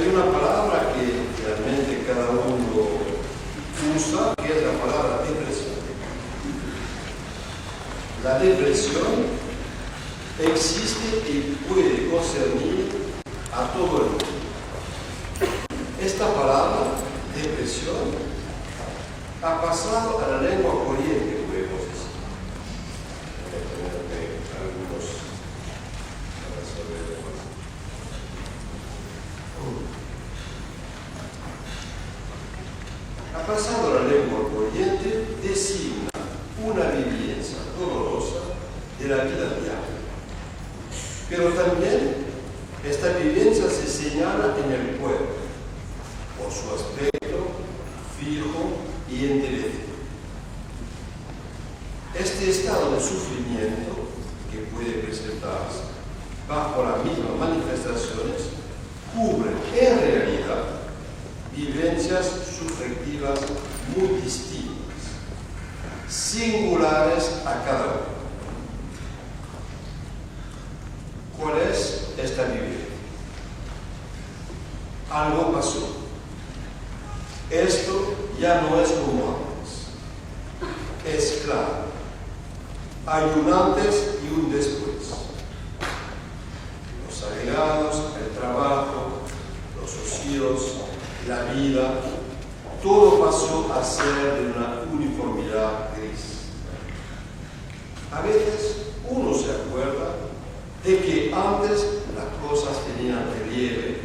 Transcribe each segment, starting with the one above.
Hay una palabra que realmente cada uno usa, que es la palabra depresión. La depresión existe y puede concernir a todo el mundo. Esta palabra, depresión, ha pasado a la lengua corriente, podemos decir. Ha pasado a la lengua corriente, designa una vivencia dolorosa de la vida diaria. Pero también esta vivencia se señala en el cuerpo, por su aspecto fijo y enterecido. Este estado de sufrimiento que puede presentarse bajo las mismas manifestaciones cubre en realidad vivencias subjetivas muy distintas, singulares a cada uno. ¿Cuál es esta vivencia? Algo pasó. Esto ya no es como antes. Es claro. Hay un antes y un después. Los agregados, el trabajo, los socios, la vida, todo pasó a ser de una uniformidad gris. A veces uno se acuerda de que antes las cosas tenían relieve,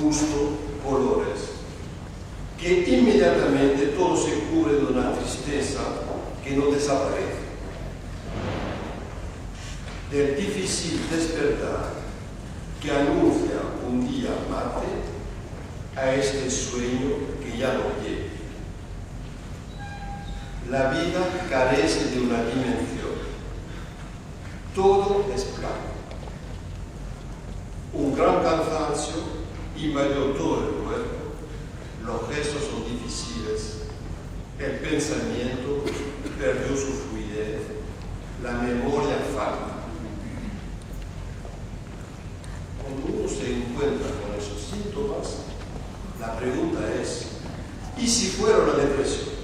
gusto, colores, que inmediatamente todo se cubre de una tristeza que no desaparece. Del difícil despertar que anuncia un día mate a este sueño que ya no llega. La vida carece de una dimensión. Todo es plano. Un gran cansancio invadió todo el cuerpo. Los gestos son difíciles, el pensamiento perdió su fluidez, la memoria falta. Cuando uno se encuentra con esos síntomas, la pregunta es, ¿y si fuera una depresión?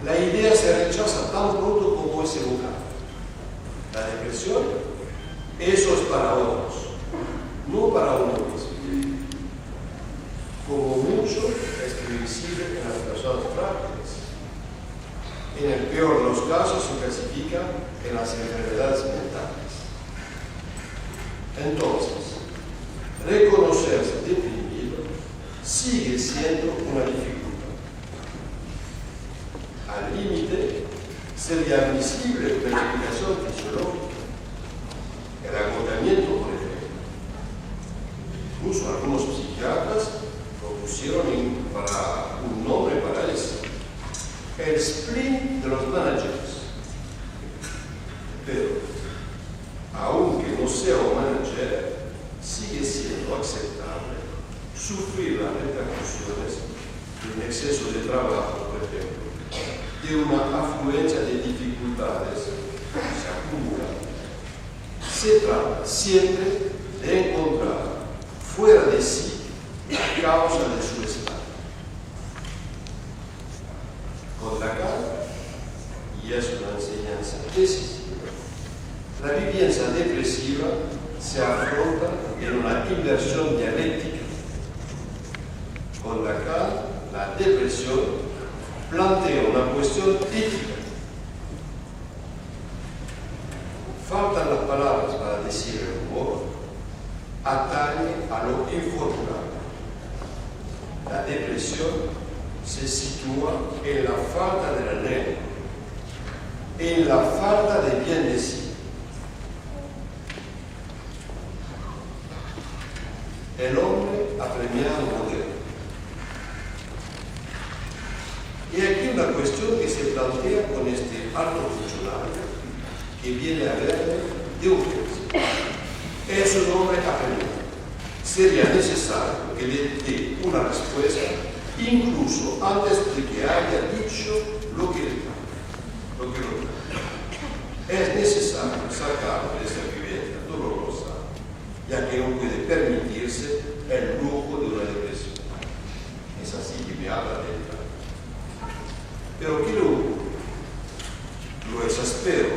La idea se rechaza tan pronto como es evocada. La depresión, eso es para otros, no para uno mismo. Como mucho es previsible en las personas frágiles. En el peor de los casos se clasifica en las enfermedades mentales. Entonces, reconocerse deprimido sigue siendo una dificultad. Al límite, sería admisible una explicación fisiológica, el agotamiento, por ejemplo. Incluso algunos psiquiatras propusieron para un nombre para eso, el spleen de los managers. Pero, aunque no sea un manager, sigue siendo aceptable sufrir las repercusiones de un exceso de trabajo, por ejemplo, de una afluencia de dificultades que se acumulan. Se trata siempre de encontrar fuera de sí la causa de su estado. Con Lacan, y es una enseñanza decisiva, la vivencia depresiva se afronta en una inversión dialéctica. Con Lacan, la depresión plantea una cuestión ética. Faltan las palabras para decir el humor, atañe a lo infortunado. La depresión se sitúa en la falta de la ley, en la falta de bien de sí. El hombre ha premiado modelo. Y aquí una cuestión que se plantea con este alto funcionario que viene a verme de urgencia. Es un hombre apremiado. Sería necesario que le dé una respuesta incluso antes de que haya dicho lo que es necesario sacarlo de esta vivencia dolorosa, ya que no puede permitirse el lujo de una depresión. Es así que me habla de él. Pero ¿qué lo exaspero?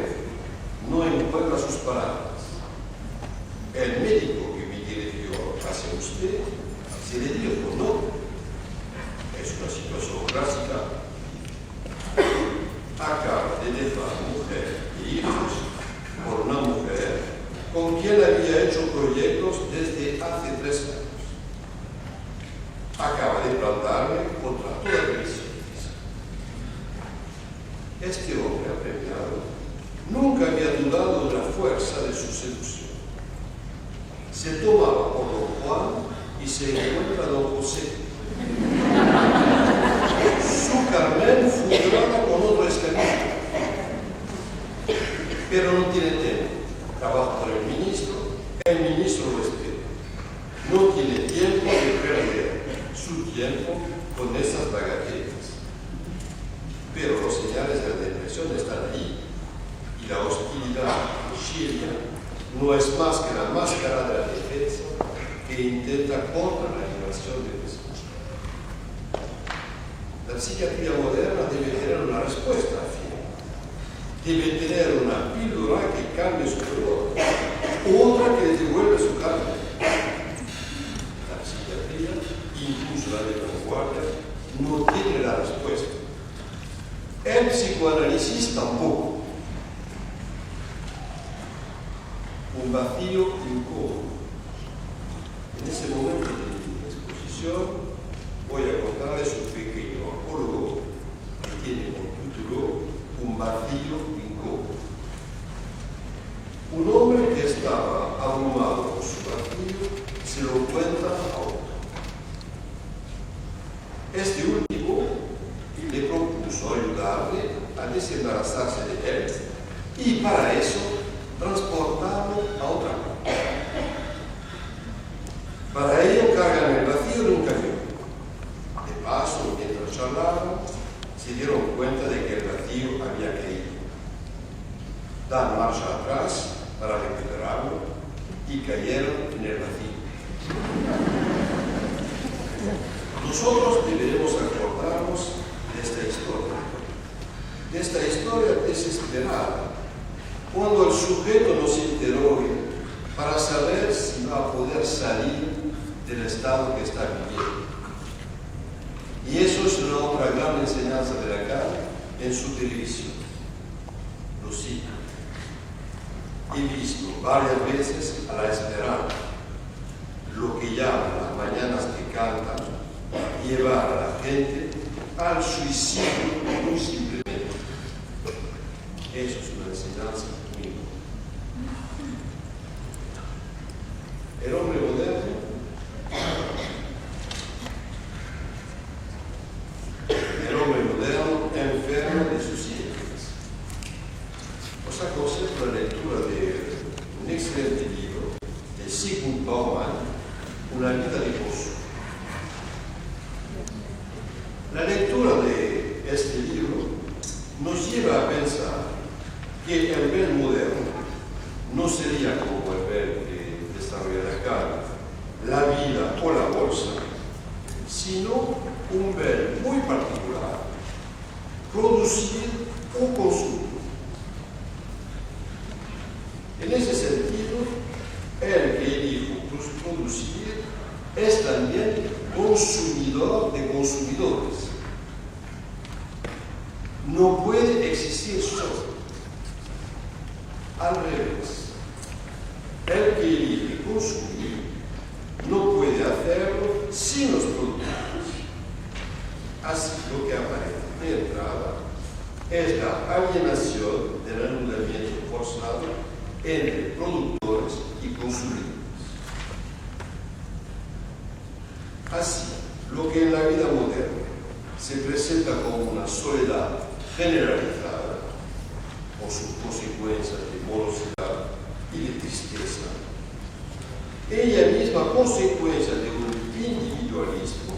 No encuentra sus palabras. El médico que me dirigió hacia usted se le dijo no. Es una situación clásica. Acaba de dejar mujer y hijos por una mujer con quien había hecho proyectos desde hace 3 años. Acaba de plantarme contra toda previsión. Este hombre apremiado nunca había dudado de la fuerza de su seducción. Se tomaba por don Juan y se encuentra don José. Su Carmen fundada con otro escalito. Pero no tiene tiempo. Trabaja por el ministro lo espera. No tiene tiempo de perder su tiempo con esas bagatelas. Pero los señales de la depresión están ahí. Y la hostilidad chilena no es más que la máscara de la defensa que intenta contra la liberación de los. La psiquiatría moderna debe tener una respuesta al fin. Debe tener una píldora que cambie su dolor, otra que le devuelve su carne. La psiquiatría, incluso la de vanguardia, no tiene la respuesta. El psicoanálisis tampoco. Un vacío incómodo. En ese momento de mi exposición voy a contarles un pequeño apólogo que tiene por título Un vacío incómodo. Un hombre que estaba abrumado por su vacío se lo cuenta a otro. Este último le propuso ayudarle a desembarazarse de él y para eso transportarlo a otra parte. Para ello cargan el vacío de un camión. De paso, mientras charlaban, se dieron cuenta de que el vacío había caído. Dan marcha atrás para recuperarlo y cayeron en el vacío. Nosotros deberemos acordarnos de esta historia desesperada, cuando el sujeto nos interrogue para saber si va a poder salir del estado que está viviendo. Y eso es una otra gran enseñanza de Lacan en su televisión. Lo cito. He visto varias veces a la esperanza, lo que llaman las mañanas que cantan, llevar a la gente al suicidio muy simplemente. Eso es una enseñanza muy importante. El hombre moderno enfermo de sus ideas. Os aconsejo la lectura de un excelente libro de Sigmund Bauman, Una vida de gozo. La lectura de este libro nos lleva a pensar que el bien moderno no sería como el bien que desarrolla Lacan, la vida o la bolsa, sino un bien muy particular, producir o consumir. En ese sentido, el que elige producir es también consumidor de consumidores. No puede existir solo. Al revés, el que elige consumir no puede hacerlo sin los productos. Así lo que aparece de entrada es la alienación del anulamiento forzado entre productores y consumidores. Así, lo que en la vida moderna se presenta como una soledad generalizada por sus consecuencias de morosidad y de tristeza, ella misma consecuencia de un individualismo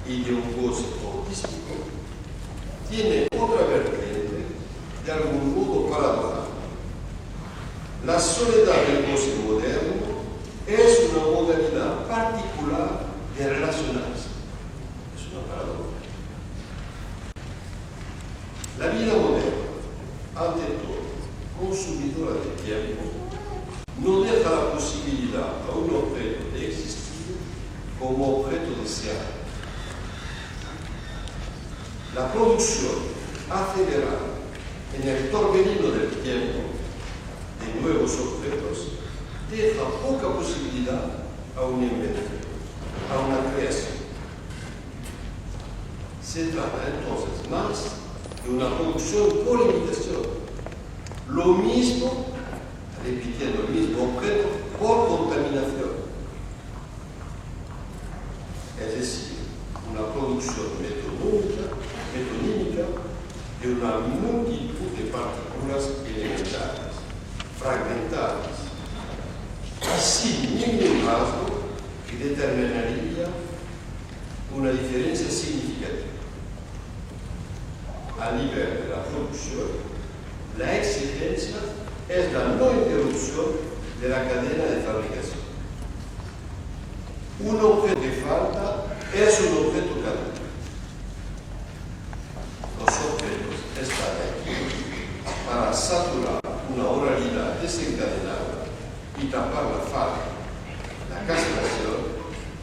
y de un goce fortístico, tiene otra vertiente de algún modo paradoja. La soledad del goce moderno es una modalidad particular La vida moderna, ante todo, consumidora de tiempo, no deja la posibilidad a un objeto de existir como objeto deseado. La producción acelerada en el torbellino del tiempo de nuevos objetos deja poca posibilidad a una invención, a una creación. Se trata entonces más de una producción por imitación. Lo mismo, repitiendo el mismo objeto, por contaminación. Es decir, una producción metonímica de una multitud de partículas elementales, fragmentadas, sin ningún rasgo que determinaría una diferencia significativa. A nivel de la producción, la exigencia es la no interrupción de la cadena de fabricación. Un objeto que falta es un objeto caduco. Los objetos están aquí para saturar una oralidad desencadenada y tapar la falta, la castración,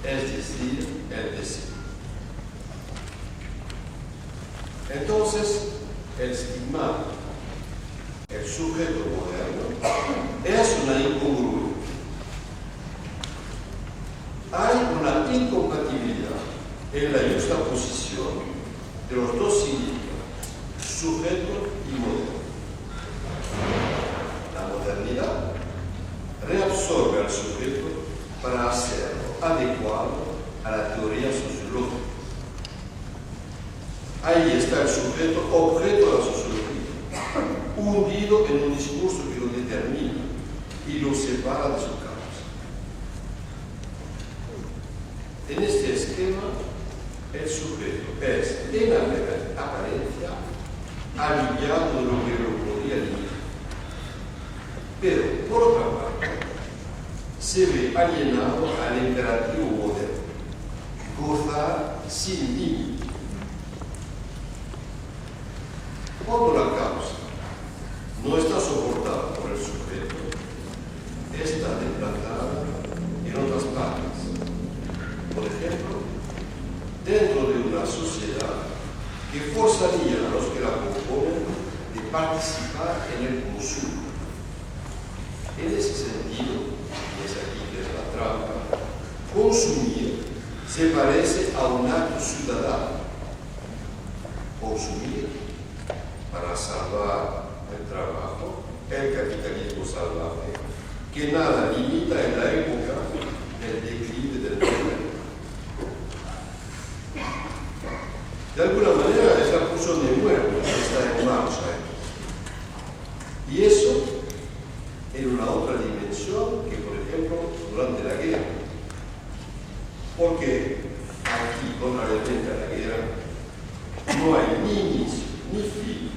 es decir, el deseo. Entonces, el estigma, el sujeto moderno, es una incongruencia. Hay una incompatibilidad en la juxtaposición de los dos significados, sujeto y moderno. La modernidad reabsorbe al sujeto para hacerlo adecuado a la teoría sociológica. Ahí está el sujeto, objeto de la sociología, hundido en un discurso que lo determina y lo separa de su causa. En este esquema, el sujeto es, en apariencia, aliviado de lo que lo podría limitar. Pero, por otra parte, se ve alienado al imperativo moderno, gozar sin límite. Cuando la causa no está soportada por el sujeto, está desplazada en otras partes. Por ejemplo, dentro de una sociedad que forzaría a los que la componen de participar en el consumo. En ese sentido, y es aquí que es la trampa, consumir se parece a un acto ciudadano. Consumir para salvar el trabajo, el capitalismo salvaje, que nada limita en la época del declive del mundo. De alguna manera es la pulsión de muerte que está en marcha. Y eso en una otra dimensión que, por ejemplo, durante la guerra. Porque aquí, contrariamente a la guerra, no hay ni inicio, ni fin,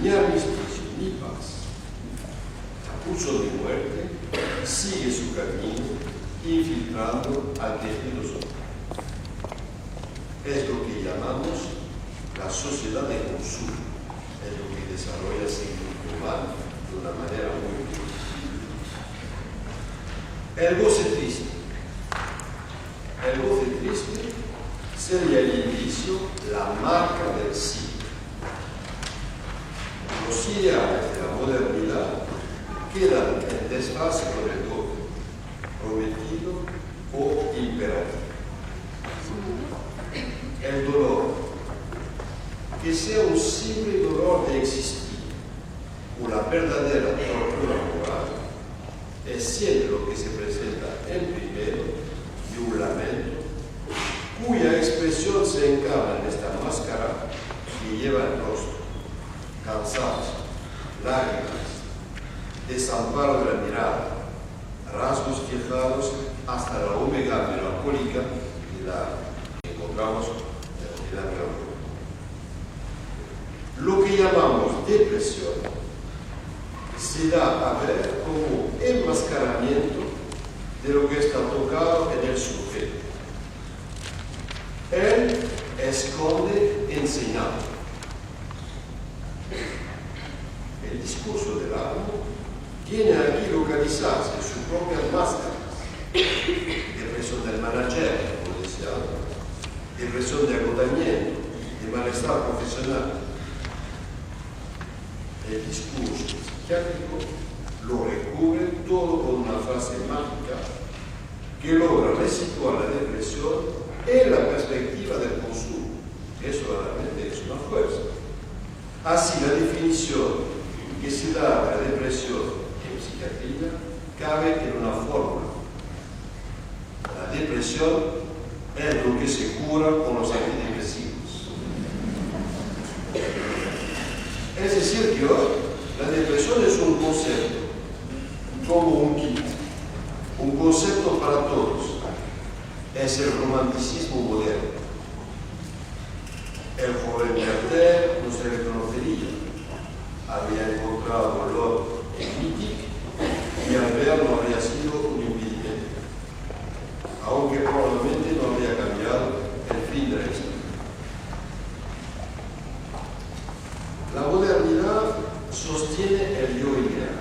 ni armisticio, ni paz. La pulsión de muerte sigue su camino, infiltrando al tejido social. Es lo que llamamos la sociedad de consumo, es lo que desarrolla el siglo humano de una manera muy difícil. El goce triste. El goce triste sería el inicio, la marca del siglo. Los ideales de la modernidad quedan en desfase con el goce, prometido o imperativo. El dolor, que sea un simple dolor de existir, una verdadera tortura moral, es siempre lo que se presenta en primero de un lamento, cuya expresión se encarna en esta máscara que lleva el rostro, cansancio, lágrimas, desamparo de la mirada, rasgos fijados hasta la humedad melancólica de la que encontramos en la melancolía. Lo que llamamos depresión se da a ver como enmascaramiento de lo que está tocado en el sujeto. Él esconde enseñando. discurso del amo tiene aquí localizarse en sus propias máscaras. Depresión del manager, como decía antes, depresión de agotamiento, de malestar profesional. El discurso psiquiátrico lo recubre todo con una frase mágica que logra resituar la depresión en la perspectiva del consumo. Eso realmente es una fuerza. Así, la definición que se da de la depresión en psiquiatría cabe en una fórmula. La depresión es lo que se cura con los antidepresivos. Es decir, que hoy la depresión es un concepto, como un kit, un concepto para todos. Es el romanticismo moderno. El joven Werther no se reconocería. Había encontrado el olor en Wittig y al ver no habría sido un impedimento, aunque probablemente no habría cambiado el fin de la historia. La modernidad sostiene el yo ideal,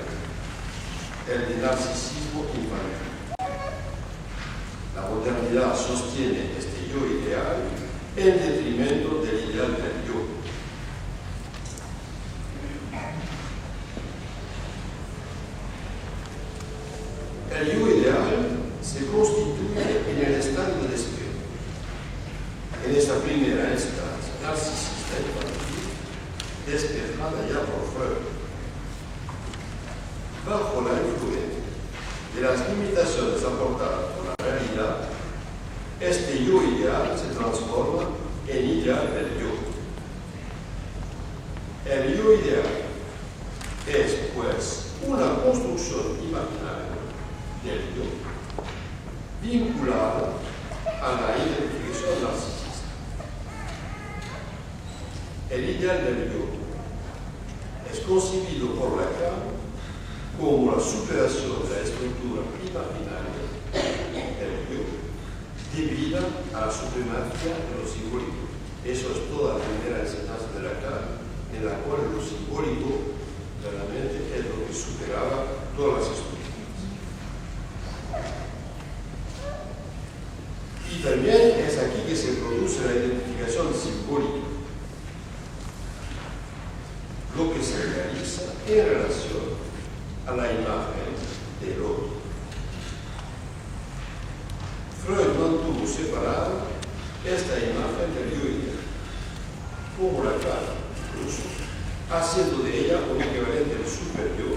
el de narcisismo infantil. La modernidad sostiene este yo ideal en detrimento del ideal del yo. El yo ideal se constituye en el estado de deseo. En esa primera instancia narcisista infantil, despejada ya por Freud, bajo la influencia de las limitaciones aportadas por la realidad, este yo ideal se transforma en ideal del yo. El yo ideal es, pues, una construcción imaginaria del yo, vinculada a la identificación narcisista. El ideal del yo es concebido por Lacan como la superación de la estructura imaginaria del yo, debida a la supremacía de lo simbólico. Eso es toda la primera enseñanza de Lacan, en la cual lo simbólico claramente es lo que superaba todas las estructuras. Y también es aquí que se produce la identificación simbólica, lo que se realiza en relación a la imagen del otro. Freud mantuvo separada esta imagen del yo ideal, como Lacan, incluso, haciendo de ella un equivalente al super-yo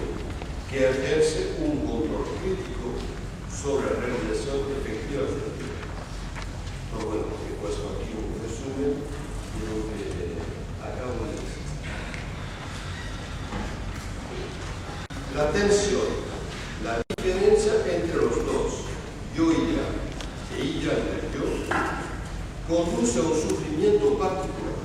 que ejerce un control crítico sobre la realización efectiva del yo. Pero bueno, he puesto aquí un resumen de lo que acabo de decir. La tensión, la diferencia entre los dos, yo ideal e ideal del yo, conduce a un sufrimiento particular.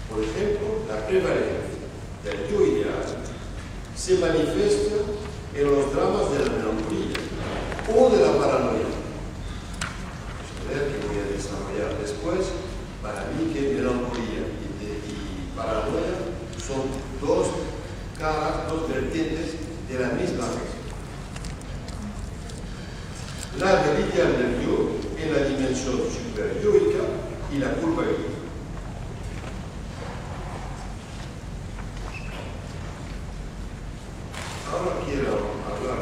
Por ejemplo, la prevalencia del yo ideal se manifiesta en los dramas de la melancolía o de la paranoia. Que voy a desarrollar después, para mí que melancolía y paranoia son dos caras, dos vertientes de la misma acción. La del ideal del yo en la dimensión superyoica y la culpabilidad. Ahora quiero hablar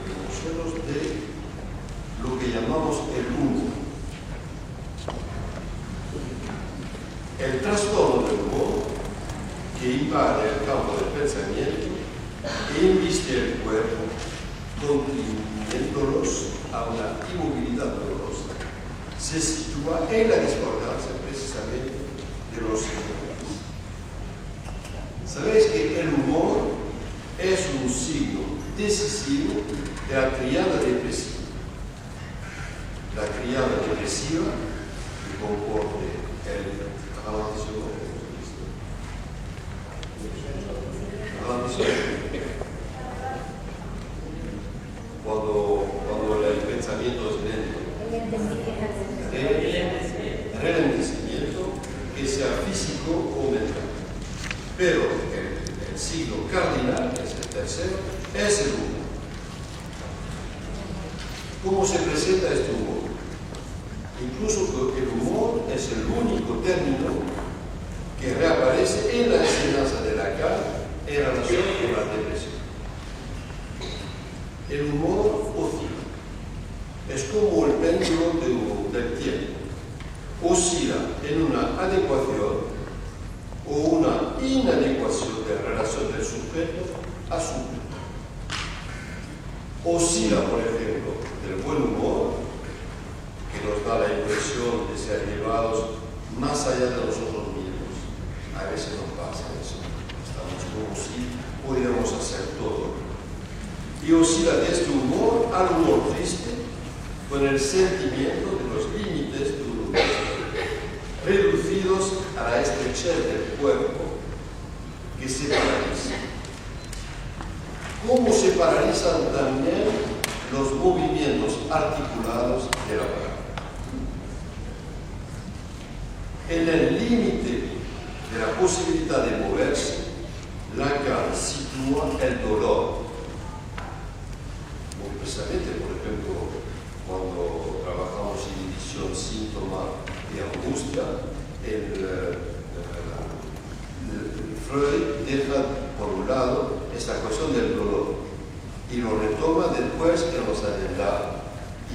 con vosotros de lo que llamamos el humor. El trastorno del humor que invade el campo del pensamiento e inviste el cuerpo, contribuyéndolos a una inmovilidad dolorosa, se sitúa en la discordancia precisamente de los síntomas. Sabéis que el humor es un signo decisivo de la triada depresiva. La triada depresiva que comporte el cuando el pensamiento es lento, el enlentecimiento, que sea físico o mental. Pero el signo cardinal, que es el tercero, es el humor. ¿Cómo se presenta este humor? Incluso porque el humor es el único término que reaparece en la enseñanza de Lacan en relación con la depresión. El humor oscila. Es como el péndulo del tiempo. Oscila en una adecuación o una inadecuación de la relación del sujeto a su mundo. Oscila, por ejemplo, del buen humor, que nos da la impresión de ser llevados más allá de nosotros mismos. A veces nos pasa eso. Estamos como si pudiéramos hacer todo. Y oscila de este humor al humor triste, con el sentimiento de los límites de uno mismo, reducidos a la estrechez del cuerpo que se paraliza. ¿Cómo se paralizan también los movimientos articulados de la palabra? En el límite de la posibilidad de moverse, Lacan sitúa el dolor. Muy precisamente, por ejemplo, cuando trabajamos en división síntoma y angustia, Freud deja por un lado esta cuestión del dolor y lo retoma después en los atentados.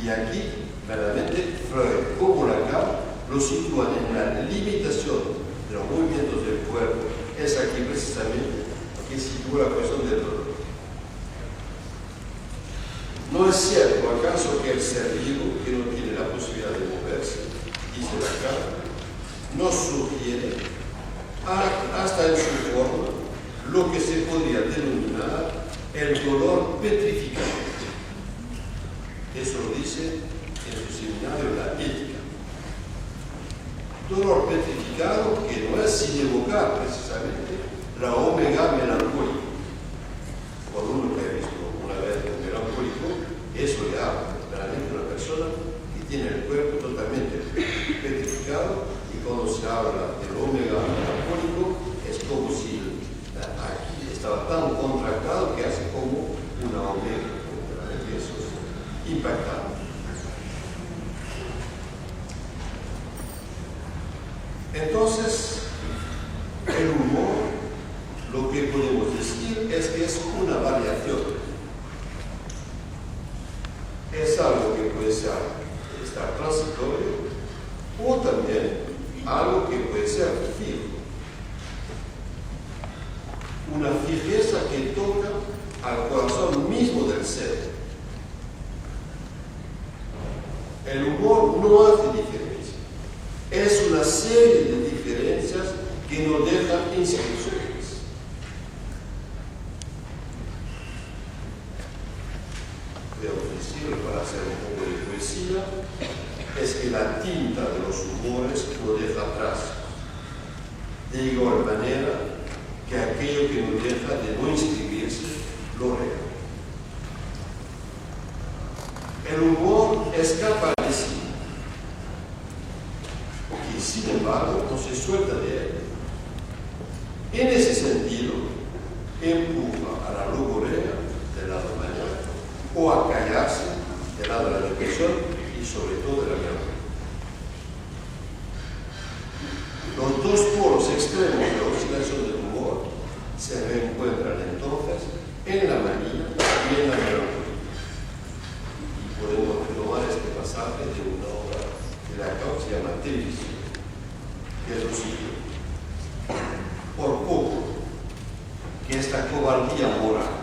Y aquí, verdaderamente, Freud como Lacan lo sitúan en la limitación de los movimientos del cuerpo. Es aquí precisamente que sitúa la cuestión del dolor. ¿No es cierto acaso que el ser vivo, que no tiene la posibilidad de moverse, dice Lacan, nos sugiere hasta en su forma lo que se podría denominar el dolor petrificado? Eso lo dice en su seminario La Ética. Dolor petrificado que no es sin evocar precisamente la omega melancólica. Por uno que ha visto una vez un melancólico, eso le habla realmente a una persona que tiene el cuerpo totalmente petrificado, y cuando se habla del omega melancólico es como si aquí estaba tan contractado que hace como una omega. Realmente eso es impactante. Entonces, el humor, lo que podemos decir es que es una variación. Es algo que puede estar transitorio o también algo que puede ser fijo. Una fijeza que toca al corazón mismo del ser. El humor no hace diferencia. Es una serie de diferencias que no dejan inscripciones. Podemos decir, para hacer un poco de poesía, es que la tinta de los humores no deja atrás. De igual manera que aquello que no deja de no inscribirse lo real. El humor escapa de sí, y sin embargo no se suelta de él. En ese sentido, empuja a la logorrea del lado mañana o a callarse del lado de la depresión y sobre todo de la melancolía. Los dos polos extremos de la oscilación del humor se reencuentran entonces en la manía y en la melancolía. Y podemos retomar este pasaje de una obra de Lacan que se llama Televisión, que es lo siguiente. Por poco que esta cobardía moral,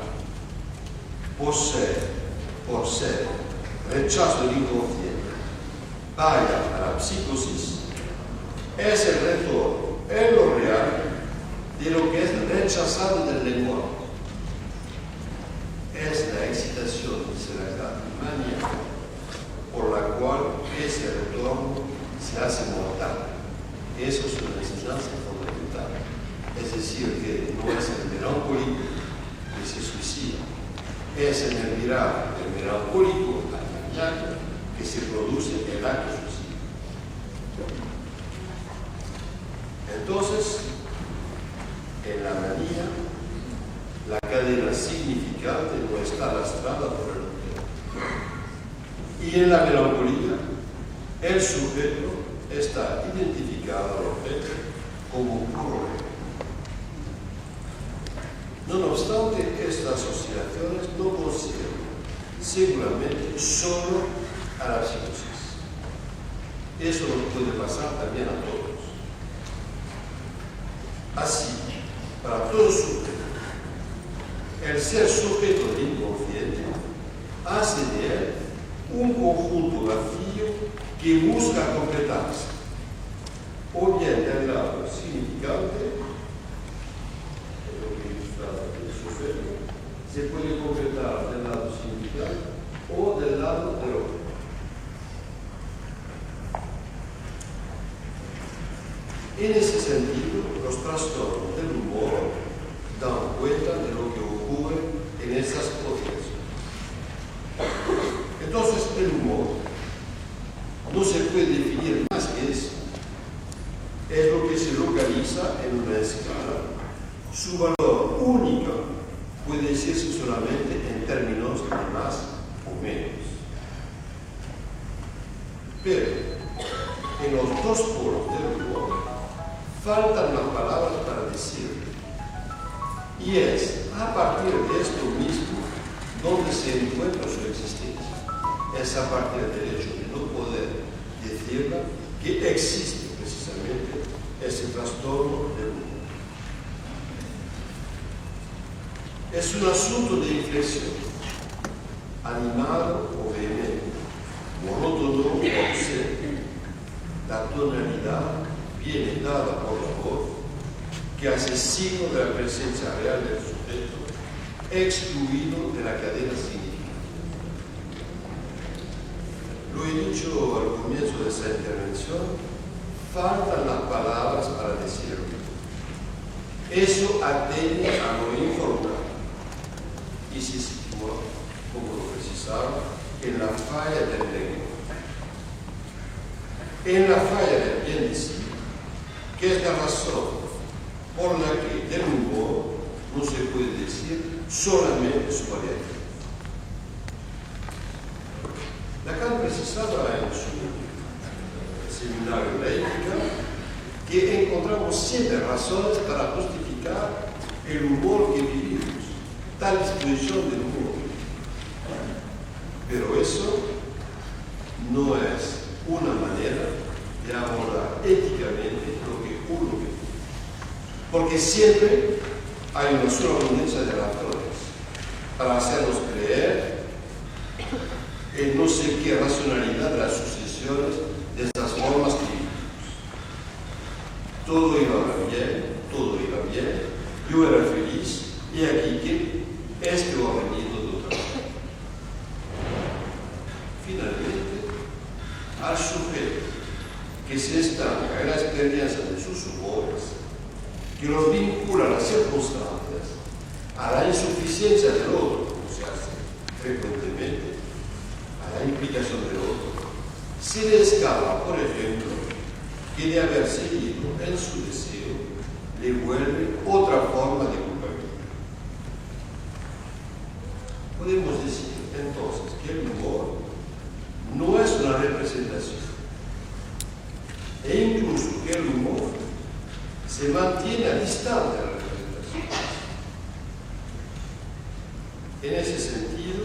por ser rechazo del inconsciente, vaya a la psicosis, es el retorno en lo real de lo que es rechazado del lenguaje. Es la excitación cerebral maníaca por la cual ese retorno se hace mortal. Eso es una enseñanza fundamental. Es decir, que no es el melancólico que se suicida, es en el mirar del melancólico al maníaco que se produce el acto suicida. Entonces, en la Y en la melancolía, el sujeto está identificado al objeto como puro real. No obstante, estas oscilaciones no conceden seguramente solo a la psicosis. Eso nos puede pasar también a todos. Así, para todo sujeto, el ser sujeto del inconsciente hace de él un conjunto vacío que busca completarse, o bien del lado significante, lo que ilustra el sujeto, se puede completar del lado significante o del lado del objeto. En ese sentido, los trastornos del humor dan cuenta de lo que ocurre en esas oscilaciones. Entonces, el humor no se puede definir más que eso. Es lo que se localiza en una escala. Su valor único puede decirse solamente en términos de más o menos. Pero en los dos polos del humor faltan las palabras para decirlo. Y es a partir de esto mismo donde se encuentra su existencia. Es a partir del hecho de no poder decirla que existe precisamente ese trastorno del humor. Es un asunto de inflexión, animado o vehemente, monótono o ausente. La tonalidad viene dada por la voz, que hace signo de la presencia real del sujeto, excluido de la cadena significativa. Lo he dicho al comienzo de esta intervención, faltan las palabras para decirlo. Eso atañe a lo informal y se sitúa, como lo precisaba, en la falla del lenguaje. En la falla del bien decir, que es la razón por la que del humor no se puede decir solamente su variedad. Lacan precisaba en su seminario de la ética que encontramos 7 razones para justificar el humor que vivimos, tal disposición del humor. Pero eso no es una manera de abordar éticamente lo que uno vive. Porque siempre hay una sola abundancia de razones para hacernos creer en no sé qué racionalidad de las sucesiones de estas formas que vivimos. Todo iba bien, yo era feliz, y aquí que este ha venido de otra forma. Finalmente, al sujeto que se estanca en la experiencia de sus humores, que los vincula a las circunstancias, a la insuficiencia del otro, como se hace frecuentemente, a la implicación del otro, se le escapa, por ejemplo, que de haber seguido en su deseo le vuelve otra forma de culpabilidad. Podemos decir entonces que el humor no es una representación, e incluso que el humor se mantiene a distancia de la representación. En ese sentido,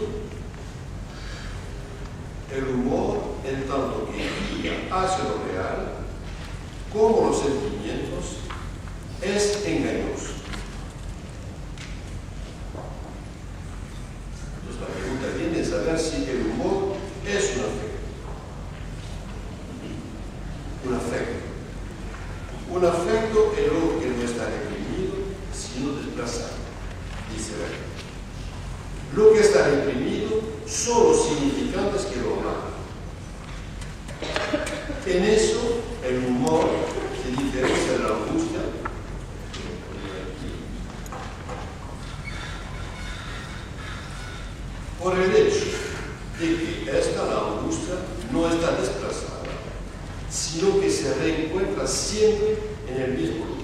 el humor, en tanto que guía hacia lo real, como los sentimientos, es engañoso. Entonces la pregunta viene a saber si el humor es un afecto. Un afecto. Un afecto es lo que no está reprimido, sino desplazado, dice Lacan. Lo que está reprimido son los significantes que lo aman. En eso, el humor se diferencia de la angustia, por el hecho de que la angustia no está desplazada, sino que se reencuentra siempre en el mismo lugar.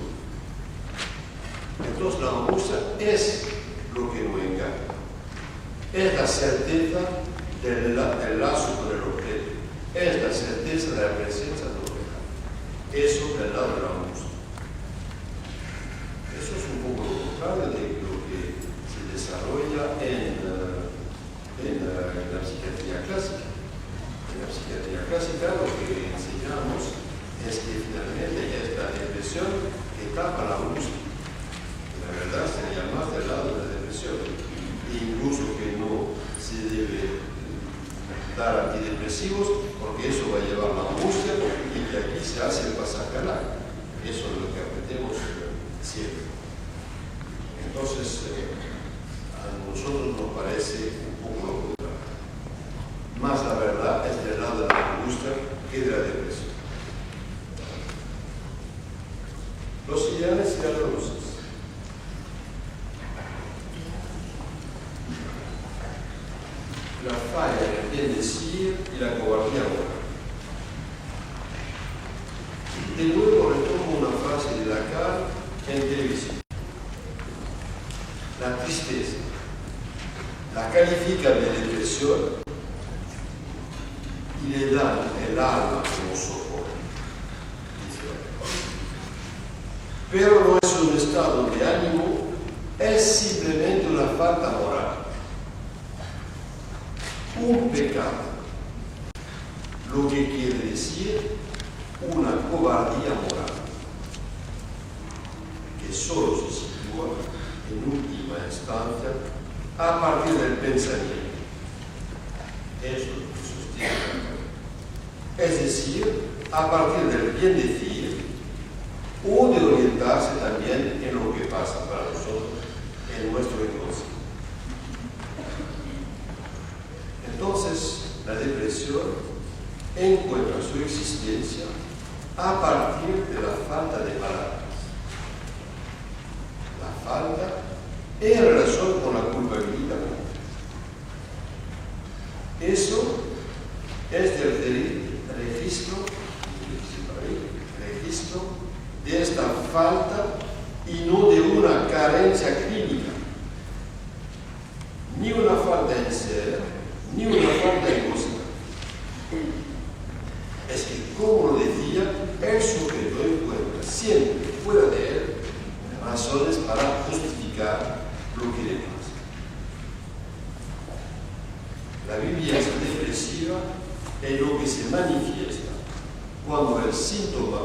Entonces la angustia es lo que nos engaña, es la certeza del lazo con el objeto, es la certeza de la presencia del objeto. Eso del lado de la angustia. Eso es un poco lo contrario de lo que se desarrolla en la psiquiatría clásica. En la psiquiatría clásica lo que enseñamos es que finalmente es la depresión que tapa la angustia. La verdad sería más del lado de la depresión. Incluso que no se debe dar antidepresivos porque eso va a llevar la angustia y que aquí se hace el pasaje al aire. Eso es lo que aprendemos siempre. Entonces, a nosotros nos parece un poco lo contrario. Más la verdad es del lado de la angustia que de la depresión. Los ideales y las luces. La falla en el bien decir y la cobardía moral. De nuevo retomo una frase de Lacan en televisión. La tristeza la califica de depresión y le dan el alma como socorro. Pero no es un estado de ánimo, es simplemente una falta moral. Un pecado, lo que quiere decir una cobardía moral, que solo se sitúa en última instancia a partir del pensamiento. Eso es lo que sostiene Lacan. Es decir, a partir del bien decir o de orientarse también en lo que pasa para nosotros en nuestro inconsciente. Entonces, la depresión encuentra su existencia a partir de la falta de palabras. La falta en relación con la culpabilidad. Eso es del registro de esta falta y no de una carencia clínica. Ni una falta en ser, ni una falta en gozar. Es que, como lo decía, el sujeto encuentra siempre fuera de él razones para justificar lo que le pasa. La vivencia depresiva es lo que se manifiesta cuando el síntoma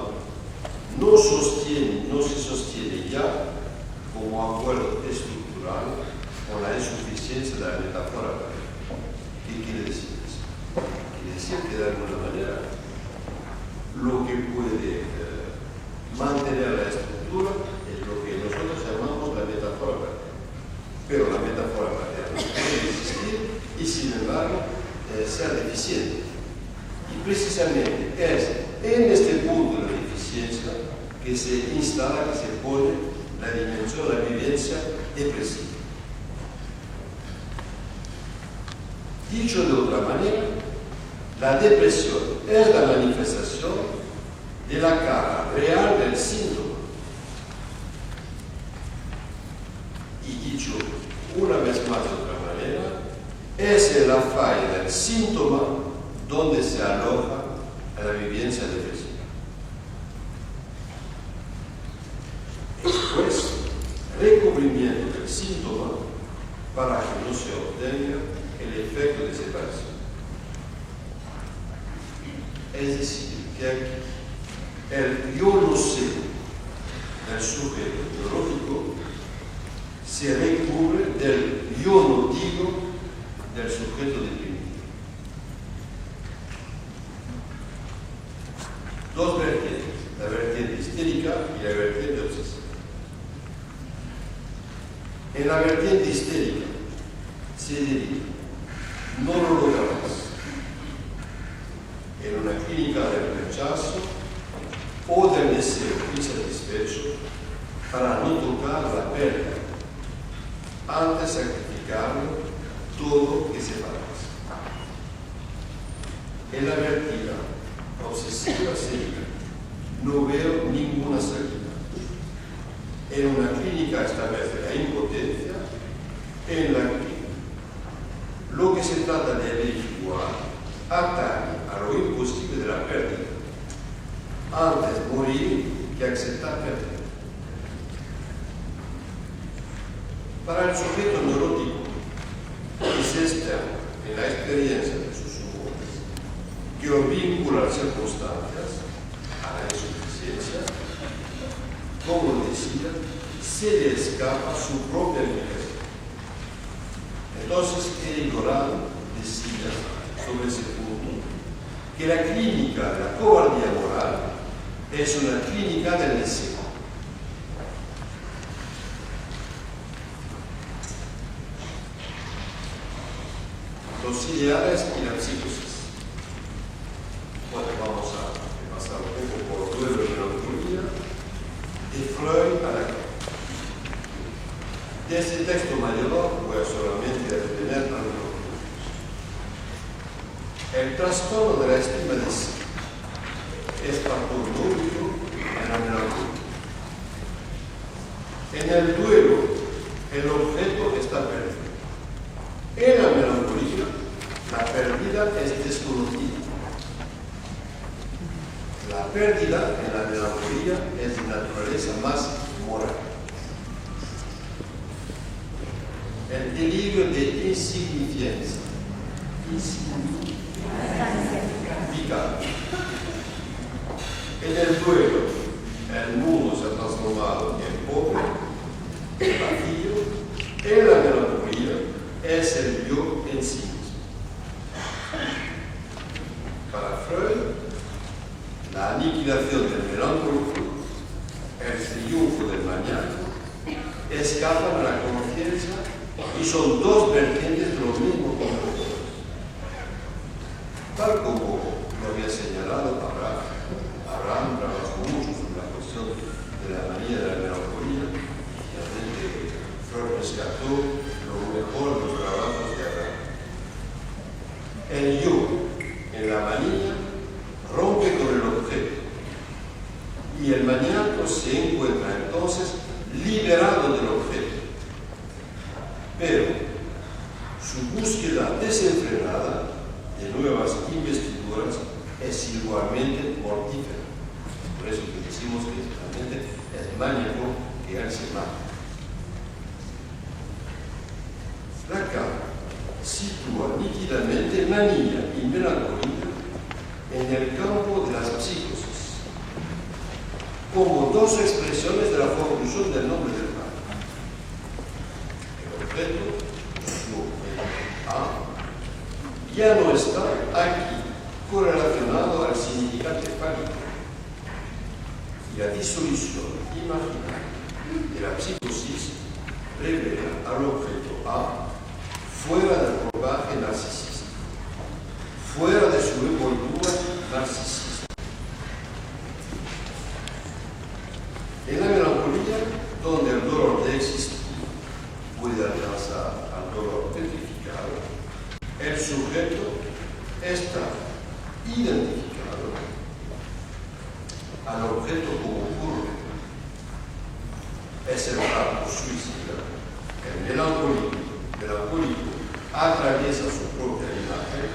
no se sostiene ya como acuerdo estructural con la insuficiencia de la metáfora. ¿Qué quiere decir eso? Quiere decir que de alguna manera lo que puede mantener la estructura es lo que nosotros llamamos la metáfora paterna. Pero la metáfora paterna puede existir y sin embargo ser deficiente. Y precisamente es en este punto de la deficiencia que se instala, que se pone la dimensión de la vivencia depresiva. Dicho de otra manera, la depresión es la manifestación de la cara real del síntoma. Y dicho una vez más de otra manera, es en la falla del síntoma donde se aloja la vivencia depresiva. Después, recubrimiento del síntoma para que no se obtenga el efecto de separación. Es decir, que aquí el yo no sé del sujeto biológico se recubre del yo no digo del sujeto deprimido. Dos vertientes, la vertiente histérica y la vertiente obsesiva. En la vertiente histérica se diría, no lo lograrás. En una clínica del rechazo o del deseo insatisfecho para no tocar la pérdida, antes sacrificarlo todo que se parece. En la vertiente obsesiva sería, no veo ninguna salida. En una clínica establece la impotencia, en la que lo que se trata de averiguar atañe a lo imposible de la pérdida, antes morir que aceptar pérdida. Para el sujeto neurótico que se externa en la experiencia de sus humores, que lo vincula a las circunstancias, a la insuficiencia, como decía, se le escapa su propia explicación. Entonces, Eric Goran decía sobre ese punto que la clínica de la cobardía moral es una clínica del deseo. Los ideales y la psicosis. Bueno, vamos a pasar un poco por duelo y melancolía de Freud a Lacan. De este texto mayor voy a solamente detener algunos puntos. El trastorno de la estima de sí es factor único en la melancolía. En el duelo, el objeto está perdido. En la melancolía, la pérdida es desconocida. La pérdida en la melancolía es de naturaleza más moral. El delirio de insignificancia. En el duelo, el mundo se ha transformado en pobre, en vacío. En la melancolía, es el yo en sí mismo. Para Freud, la aniquilación del melancólico, el triunfo del mañana, escapan a la conciencia y son dos vertientes de lo mismo concepto. Tal como lo había señalado Abraham trabajó mucho sobre la cuestión de la manía de la melancolía, y realmente Freud rescató lo mejor de los trabajos de Abraham. El yo, en la manía, rompe con el objeto, y el maniaco se encuentra entonces liberado del objeto. Pero su búsqueda desenfrenada de nuevas investiduras es igualmente mortífera. Por eso que decimos que realmente es maníaco que él se mata. Lacan sitúa nítidamente manía y melancolía en el campo de las psicosis, como dos expresiones de la formación del nombre del mal. El objeto, yo, el A, ya no está aquí correlacionado al significante fálico, y la disolución imaginaria de la psicosis revela al objeto A fuera del ropaje narcisista, fuera de su envoltura narcisista. En la melancolía, donde el dolor de existir puede alcanzar al dolor petrificado, el sujeto está identificado al objeto como puro. Es el rapto suicida. El melancólico atraviesa su propia imagen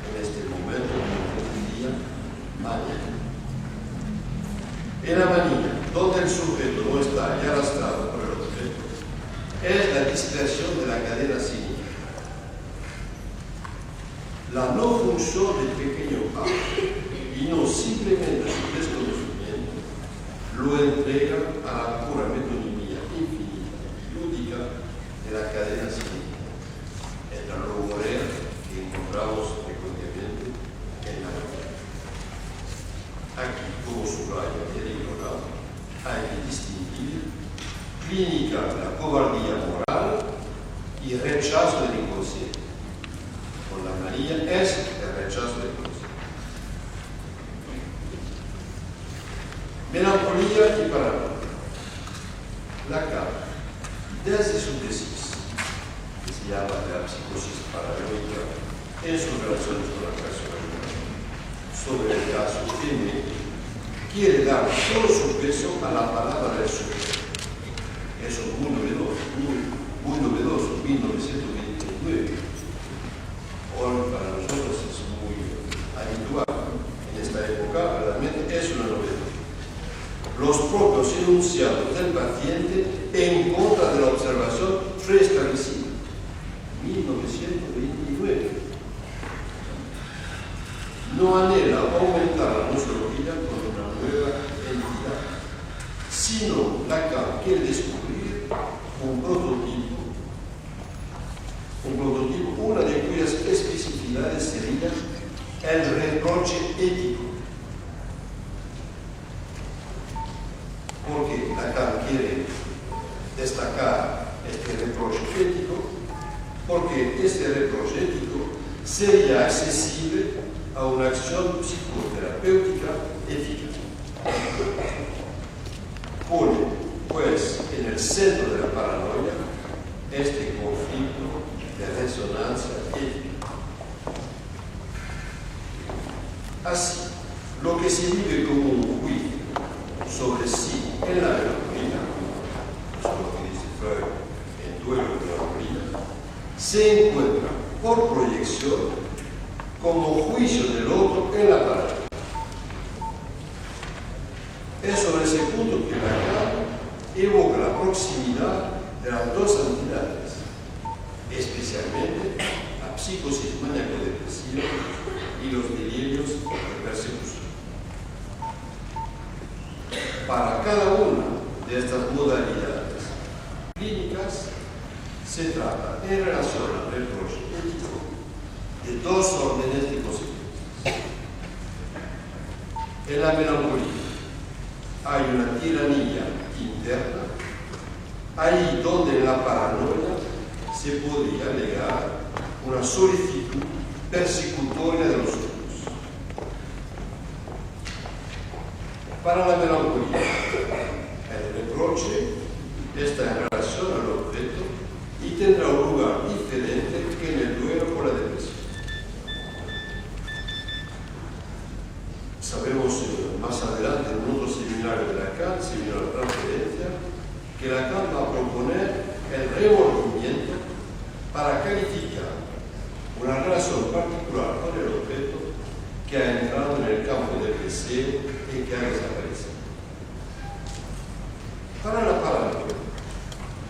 en este momento de día mañana. En la manía, donde el sujeto no está ya arrastrado por el objeto, es la dispersión de la cadena cínica. La no función del pequeño A y no simplemente su desconocimiento lo entrega a la pura metonimia infinita y lúdica de la cadena cínica. La logorea que encontramos frecuentemente en la novela. Aquí, como subraya Eric Goran, hay que distinguir clínica de la cobardía moral y rechazo del inconsciente. Con la manía es el rechazo del inconsciente. Melancolía y paranoia. Lacan, desde su tesis, que se llama la psicosis paranoica, en sus relaciones con la personalidad, sobre el caso M, quiere dar todo su peso a la palabra del sujeto. Eso es muy novedoso, 1929. enunciados del paciente en contra de la observación preestablecida. 1929. No anhela aumentar la nosología con una nueva entidad, sino Lacan quiere descubrir un prototipo, una de cuyas especificidades sería el reproche ético. Porque Lacan quiere destacar este reproche ético, porque este reproche ético sería accesible a una acción psicoterapéutica eficaz. Pone, pues, en el centro de la paranoia este conflicto de resonancia ética. Así, lo que se vive como un juicio sobre sí en la melancolía, eso es lo que dice Freud en Duelo de Melancolía, se encuentra por proyección como juicio del otro en la paranoia. Es sobre ese punto que Lacan evoca la proximidad de las dos entidades, especialmente la psicosis maníaco-depresiva y los delirios de persecución. Para cada una de estas modalidades clínicas se trata, en relación al reproche ético, de dos órdenes de consecuencias. En la melancolía hay una tiranía interna, ahí donde en la paranoia se podría alegar una solicitud persecutoria de los otros. Para la melancolía, el reproche está en relación al objeto y tendrá un lugar diferente que en el duelo por la depresión. Sabemos más adelante en otro seminario de Lacan, seminario de transferencia, que Lacan va a proponer el remordimiento para calificar una relación particular con el objeto que ha entrado en el campo del deseo y que ha desaparecido. Para la paranoia,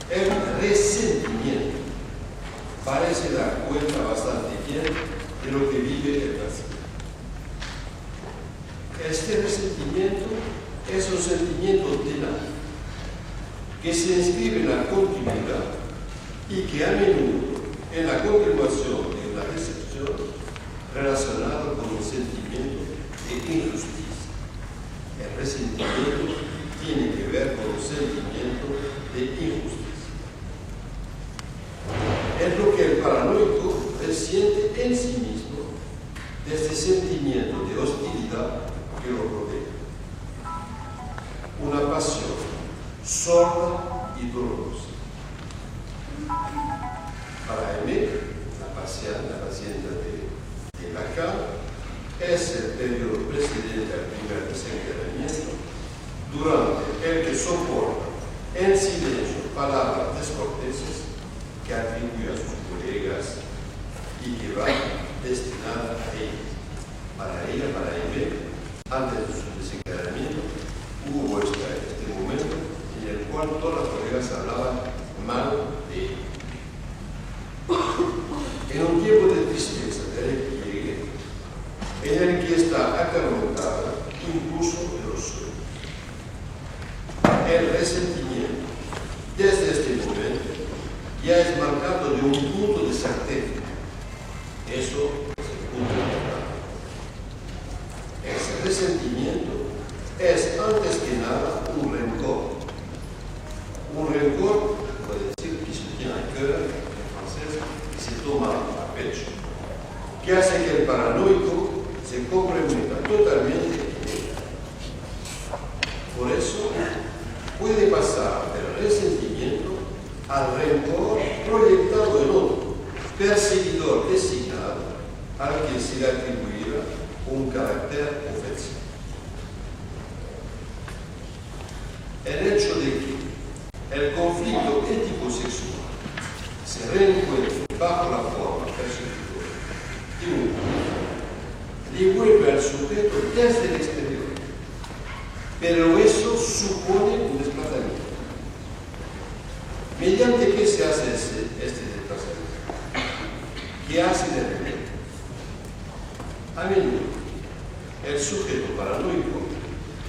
el resentimiento parece dar cuenta bastante bien de lo que vive el paciente. Este resentimiento es un sentimiento tenaz que se inscribe en la continuidad y que a menudo en la continuación de una recepción relacionada con un sentimiento de injusticia. El resentimiento tiene que ver con un sentimiento de injusticia. Es lo que el paranoico resiente en sí mismo de este sentimiento de hostilidad que lo rodea. Una pasión sorda y dolorosa. Para Aimé, la paciente de Lacan, es el periodo precedente al primer desencadenamiento, durante el que soporta en silencio palabras descorteses que atribuye a sus colegas y que va destinada a ella. Para ella, para Aimé, antes de su desencadenamiento, hubo este momento en el cual todas las colegas hablaban mal de ella. En un tiempo de tristeza, de repliegue, en el que está acarrontada incluso de los sueños. El resentimiento, desde este momento, ya es marcado de un punto de certeza. Eso es el punto de verdad. Ese resentimiento es antes que nada un rencor. Un rencor, puede decir, qui se tient à cœur, en francés, que se toma a pecho, que hace que el paranoico se comprometa totalmente en ella. Por eso, puede pasar del resentimiento al rencor proyectado en otro, perseguidor designado, al que se le atribuirá un carácter ofensivo. El hecho de que el conflicto ético-sexual se reencuentre bajo la forma persecutoria de un juicio, le vuelve al sujeto desde el exterior, pero eso supone un desplazamiento. ¿Mediante qué se hace este desplazamiento? ¿Qué hace de repente? A menudo, el sujeto paranoico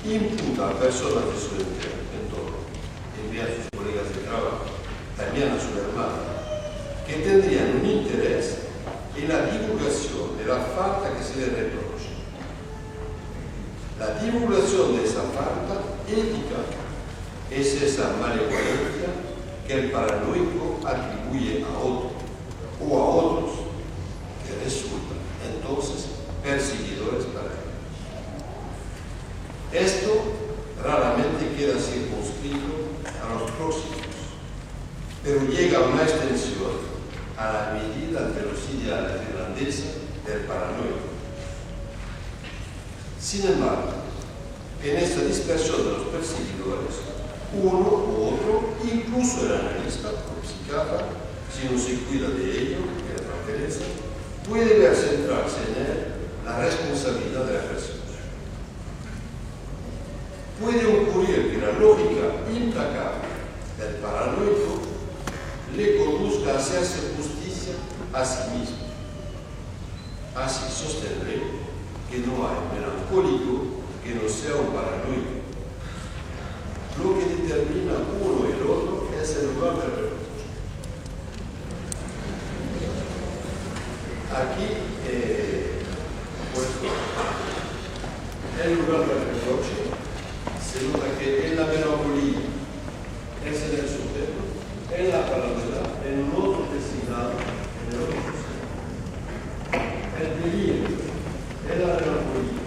imputa a personas de su entorno, envía a sus colegas de trabajo, también a su hermana, que tendrían un interés en la divulgación de la falta que se le reprocha. La divulgación de esa falta ética es esa malevolencia que el paranoico atribuye a otro o a otros, que resultan entonces perseguidores para él. Esto raramente queda circunscrito a los próximos, pero llega a una extensión a la medida de los ideales de grandeza del paranoico. Sin embargo, en esta dispersión de los perseguidores, uno u otro, incluso el analista o el psiquiatra, si no se cuida de ello, que le pertenece, puede ver centrarse en él la responsabilidad de la persecución. Puede ocurrir que la lógica implacable del paranoico le conduzca a hacerse justicia a sí mismo. Así sostendré que no hay melancólico que no sea un paranoico. Lo que determina uno y el otro es el lugar del reproche. Aquí, el lugar del reproche se nota que en la melancolía es en el sujeto, en la paradoja, en un otro designado, en el otro sujeto. El delirio en la melancolía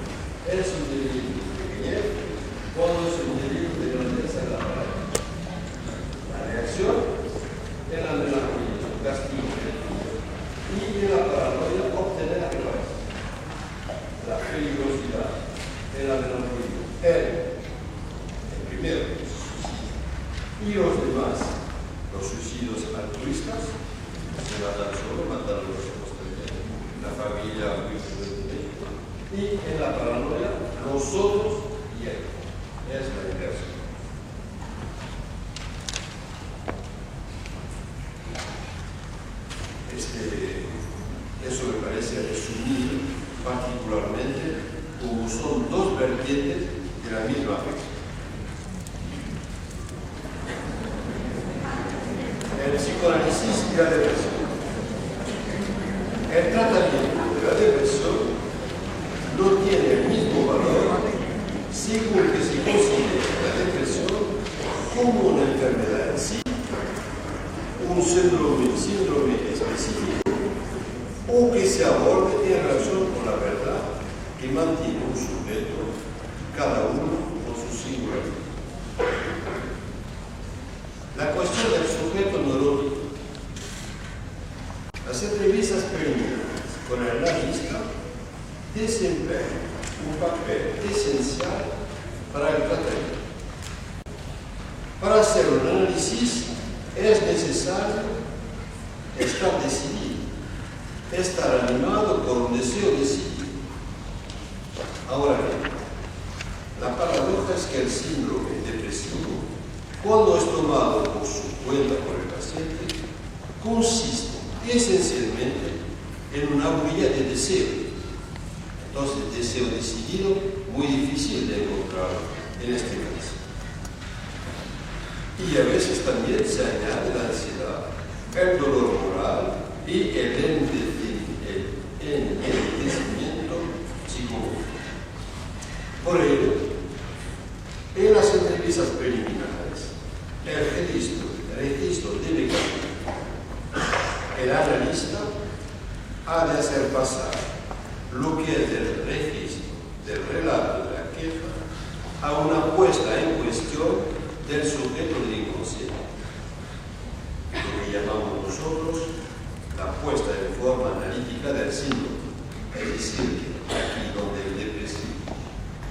es un delirio de pequeñez cuando es un delirio de grandeza en la paradoja. La reacción en la melancolía, castigo, y en la paranoia obtener la revancha. La peligrosidad en la melancolía. El primero, y los demás, los suicidios altruistas, se matan solo, matan a los posteriores, la familia muy frecuentemente, y en la paranoia, nosotros y él. Es la inversión. Eso me parece resumir particularmente como son dos vertientes de la misma afección. El psicoanálisis y la depresión. El tratamiento de la depresión no tiene el mismo valor según que se considere la depresión como una enfermedad en sí, un síndrome específico, o que se aborde en relación con la verdad que mantiene un sujeto, cada uno con su singularidad. La cuestión del sujeto neurótico. Las entrevistas preliminares con el analista desempeñan un papel esencial para el tratamiento. Para hacer un análisis es necesario estar decidido, estar animado por un deseo decidido. Ahora bien, la paradoja es que el síndrome depresivo, cuando es tomado por su cuenta por el paciente, consiste esencialmente en una huella de deseo. Entonces, deseo decidido, muy difícil de encontrar en este caso. Y a veces también se añade la ansiedad, el dolor moral y el enlentecimiento psicológico. Por ello, en las entrevistas preliminares, el registro debe cambiar. El analista ha de hacer pasar lo que es del registro, del relato de la queja, a una puesta en cuestión del sujeto del inconsciente. Lo que llamamos nosotros la puesta en forma analítica del síndrome. Es decir, que aquí donde el depresivo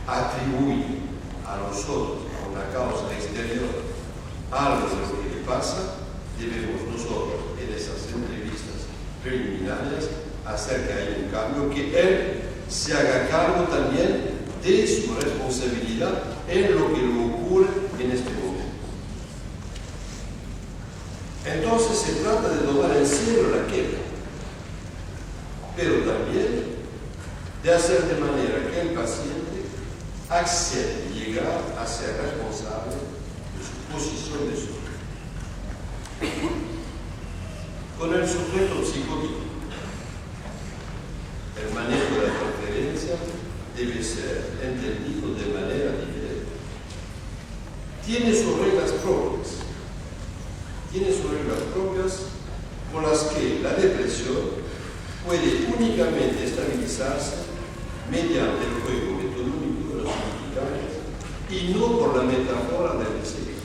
atribuye a nosotros, a una causa exterior, algo de lo que le pasa, debemos nosotros en esas entrevistas preliminares hacer que haya un cambio, que él se haga cargo también de su responsabilidad en lo que le ocurre en este momento. Entonces se trata de tomar en serio la queja, pero también de hacer de manera que el paciente acepte llegar a ser responsable de su posición de sujeto. Con el sujeto psicótico, el manejo de la transferencia debe ser entendido de manera diferente. Tiene sus reglas propias con las que la depresión puede únicamente estabilizarse mediante el juego metodológico de los medicamentos y no por la metáfora del deseo.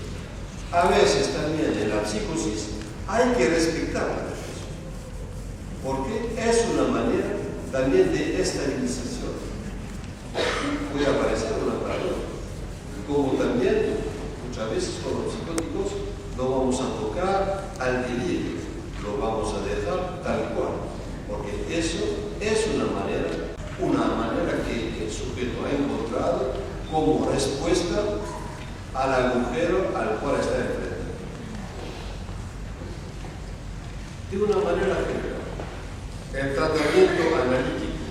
A veces también en la psicosis hay que respetar la depresión, porque es una manera también de estabilización. Puede aparecer una paradoja, como también muchas veces con los psicóticos no vamos a tocar al delirio, lo vamos a dejar tal cual, porque eso es una manera que el sujeto ha encontrado como respuesta al agujero al cual está enfrentado. De una manera general, el tratamiento analítico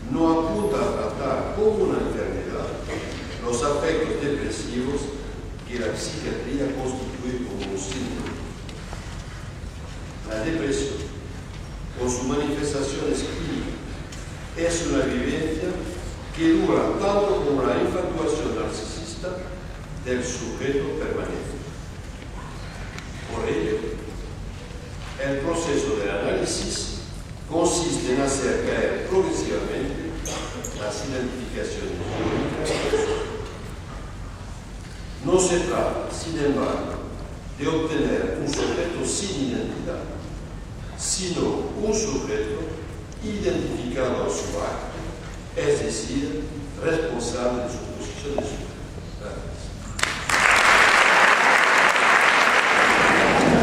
no apunta a tratar como una enfermedad los afectos depresivos que la psiquiatría constituye como un síndrome. La depresión, con sus manifestaciones clínicas, es una vivencia que dura tanto como la infatuación narcisista del sujeto permanente. Por ello, el proceso de análisis consiste en hacer caer progresivamente las identificaciones biológicas. No se trata, sin embargo, de obtener un sujeto sin identidad, sino un sujeto identificado a su acto, es decir, responsable de su posición de sujeto. Gracias.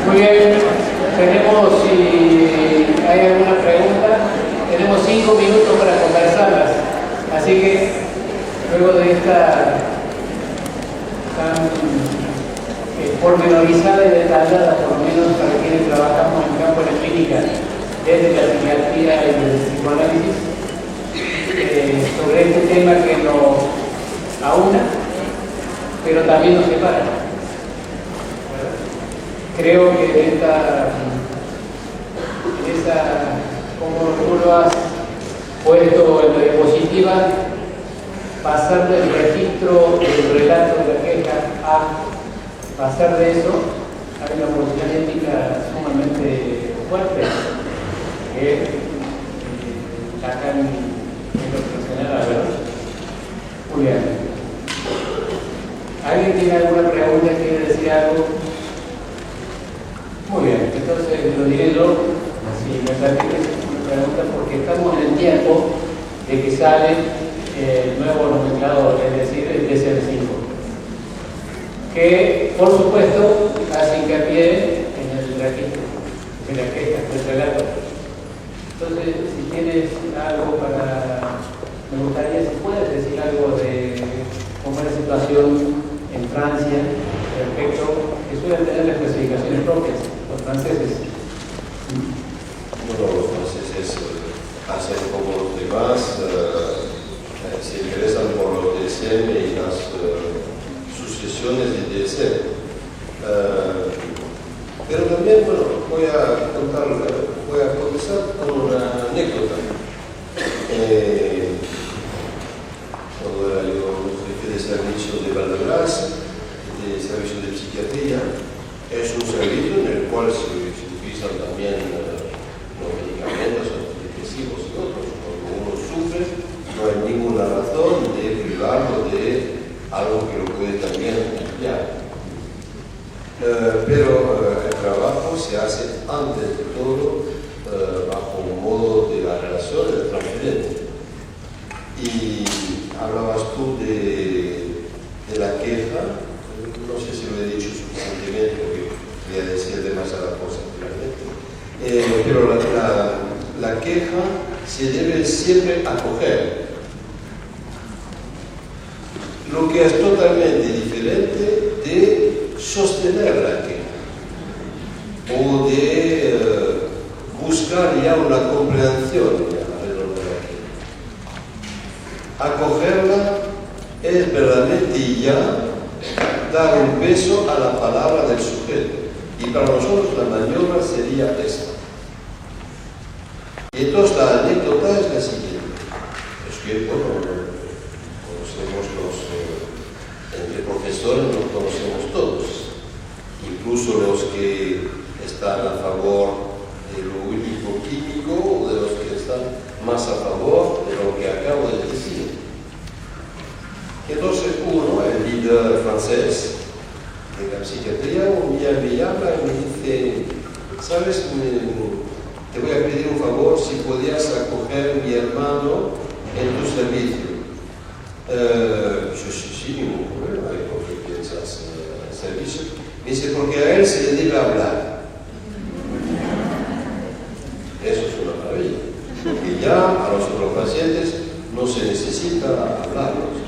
Muy bien, tenemos, si hay alguna pregunta, tenemos 5 minutos para conversarlas, así que luego de esta tan pormenorizada y detallada, por lo menos para quienes trabajamos en campo de la clínica, desde la psiquiatría y el psicoanálisis, sobre este tema que nos aúna, pero también nos separa. Creo que como tú lo has puesto en la diapositiva, pasar del registro del relato de la queja a pasar de eso a una posición ética sumamente fuerte, que Lacan es lo que señala, ¿verdad? Muy bien. ¿Alguien tiene alguna pregunta? ¿Quiere decir algo? Muy bien, entonces lo diré yo, si me permites una pregunta, porque estamos en el tiempo de que sale el nuevo nomenclador, es decir, el DSM-5, que por supuesto hace hincapié en el registro, en la queja, en el relato. Entonces, si tienes algo me gustaría si puedes decir algo de cómo es la situación en Francia respecto, que suelen tener las clasificaciones propias, los franceses. Bueno, los franceses hacen como los demás, se interesan por los DSM y las sucesiones de DSM. Pero también, bueno, voy a comenzar con una anécdota. Cuando era yo jefe de servicio de Valdebras, de servicio de psiquiatría, es un servicio en el cual se utilizan también los medicamentos antidepresivos y otros. Cuando uno sufre, no hay ninguna razón de privarlo de algo que lo puede también aliviar. Pero el trabajo se hace antes de todo bajo un modo de la relación del transferente. Y hablabas tú de la queja, no sé si lo he dicho suficientemente porque quería decir demasiadas cosas realmente, pero la queja se debe siempre acoger, lo que es totalmente diferente de sostener la queja. dar un peso a la palabra del sujeto. Y para nosotros la maniobra sería esta. Y entonces la anécdota es la siguiente. Es que, bueno, conocemos entre profesores nos conocemos todos. Incluso los que están a favor de lo único químico o de los que están más a favor de lo que acabo de decir. Entonces uno, el líder francés de la psiquiatría, un día me llama y me dice, ¿sabes? Te voy a pedir un favor si podías acoger a mi hermano en tu servicio. Yo sí, ningún problema, ¿por qué piensas en servicio? Me dice, porque a él se le debe hablar. Eso es una maravilla. Porque ya a los otros pacientes no se necesita hablarlos.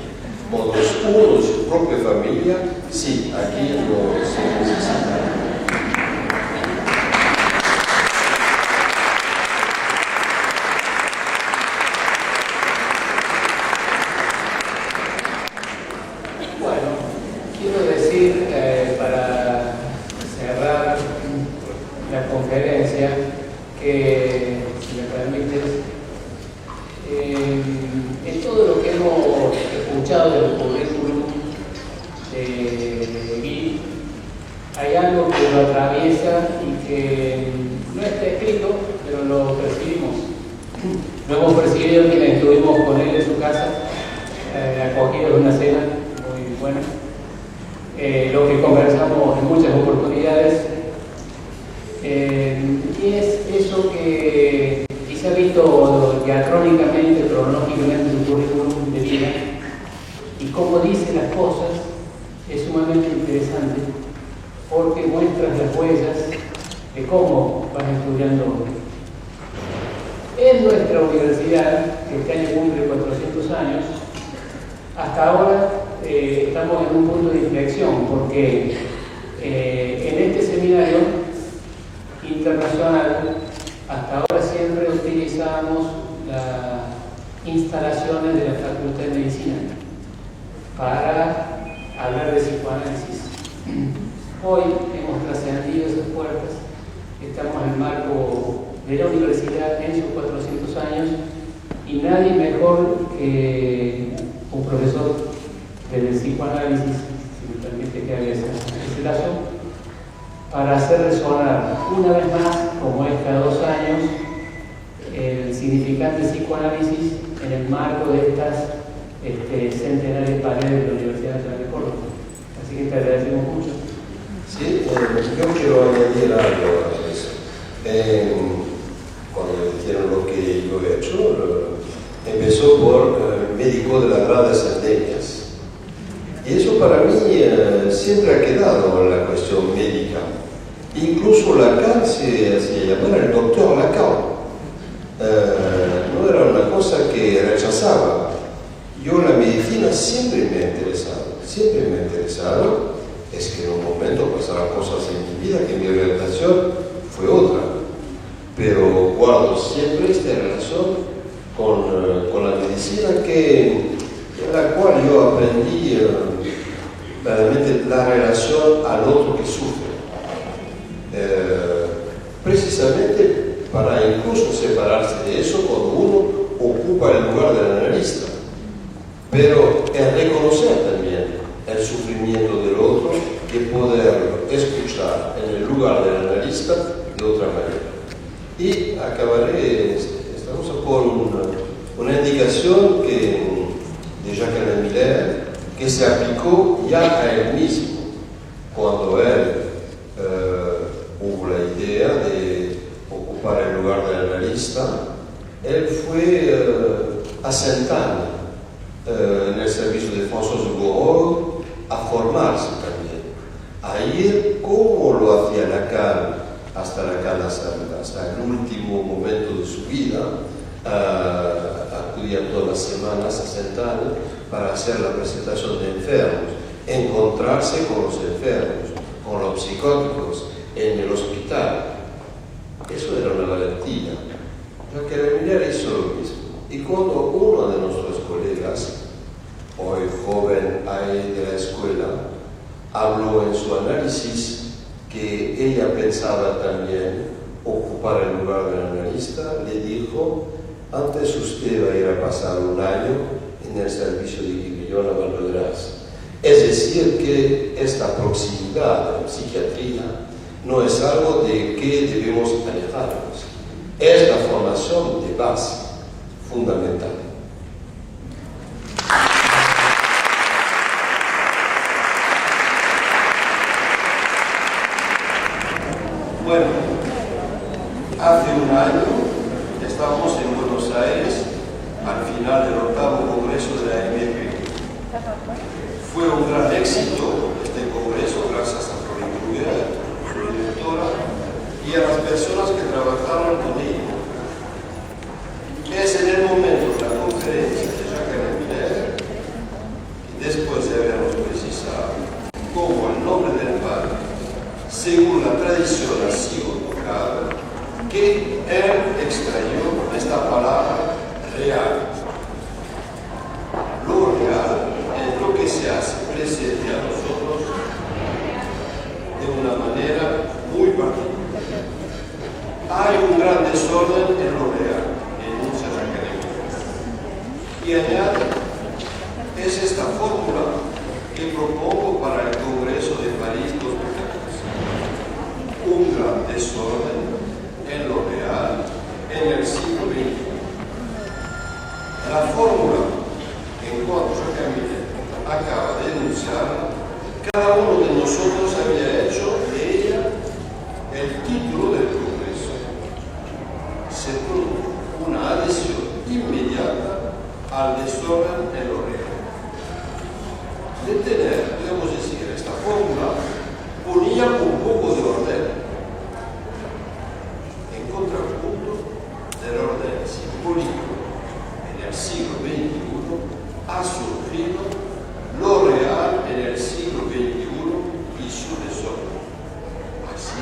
Cuando es uno de su propia familia, sí, aquí no se necesita. Bueno, quiero decir, para cerrar la conferencia, que, si me permites, en todo lo que hemos escuchado del currículum de Guy, hay algo que lo atraviesa y que no está escrito, pero lo percibimos. Lo hemos percibido quienes estuvimos con él en su casa, acogidos en una cena muy buena. Lo que conversamos en muchas oportunidades. Y es eso que quizá visto diacrónicamente, cronológicamente en su currículum de vida, y cómo dice las cosas es sumamente interesante porque muestra las huellas de cómo vas estudiando. En nuestra universidad, que este año cumple 400 años, hasta ahora estamos en un punto de inflexión porque en este seminario internacional hasta ahora siempre utilizamos las instalaciones de la Facultad de Medicina para hablar de psicoanálisis. Hoy hemos trascendido esas puertas, estamos en el marco de la universidad en sus 400 años y nadie mejor que un profesor del psicoanálisis, si me permite que haga ese lazo, para hacer resonar una vez más, como es cada 2 años, el significante psicoanálisis en el marco de estas centenarias paredes de la Universidad Nacional de Córdoba. Así que te agradecemos mucho. Sí, yo quiero añadir algo a eso. Cuando dijeron lo que yo he hecho, empezó por médico de las grandes endemias. Y eso para mí siempre ha quedado en la cuestión médica. Incluso Lacan se hacía llamar el doctor Lacan. No era una cosa que rechazaba. Yo la medicina siempre me ha interesado. Es que en un momento pasaron cosas en mi vida que mi orientación fue otra. Pero guardo siempre esta relación con la medicina en la cual yo aprendí realmente la relación al otro que sufre. Precisamente para incluso separarse de eso cuando uno ocupa el lugar del analista. Pero es reconocer también el sufrimiento del otro y poder escuchar en el lugar del analista de otra manera. Y acabaré, estamos por una indicación de Jacques Miller que se aplicó ya a él mismo cuando él hubo la idea de ocupar el lugar del analista. Él fue asentando en el servicio de François Gouraud a formarse también, a ir como lo hacía Lacan hasta el último momento de su vida. Acudía todas las semanas a sentar para hacer la presentación de enfermos, encontrarse con los enfermos, con los psicóticos en el hospital. Eso era una valentía. Jacques Miller hizo lo mismo. Y cuando uno de nuestros colegas, hoy joven ahí de la escuela, pensaba también ocupar el lugar del analista, le dijo: antes usted va a ir a pasar un año en el servicio de Guillón a Valderas. Es decir, que esta proximidad en psiquiatría no es algo de que debemos alejarnos. Es la formación de base fundamental. Bueno, hace un año estábamos en Buenos Aires al final del 8º Congreso de la AMP. Fue un gran éxito este congreso gracias a Flor Bruguera, su directora, y a las personas que trabajaron con ella. Es en el momento de la conferencia de Jacques Miller, y después de habernos precisado cómo el nombre del padre, según la tradición ha sido tocado, que él extrayó esta palabra real. Lo real es lo que se hace presente a nosotros de una manera muy particular. Hay un gran desorden en lo real, en muchas academias. Y añade, es esta fórmula que propongo para el Congreso de París 2014. Un gran desorden en lo real en el siglo XX. La fórmula, en cuanto Jacques Miller acaba de enunciar, cada uno de nosotros había hecho de ella el título del Congreso. Se produjo una adhesión inmediata al desorden en lo real. De tener, podemos decir, esta fórmula ponía un poco de orden en contrapunto del orden simbólico. En el siglo XXI ha surgido lo real en el siglo XXI y su desorden. Así,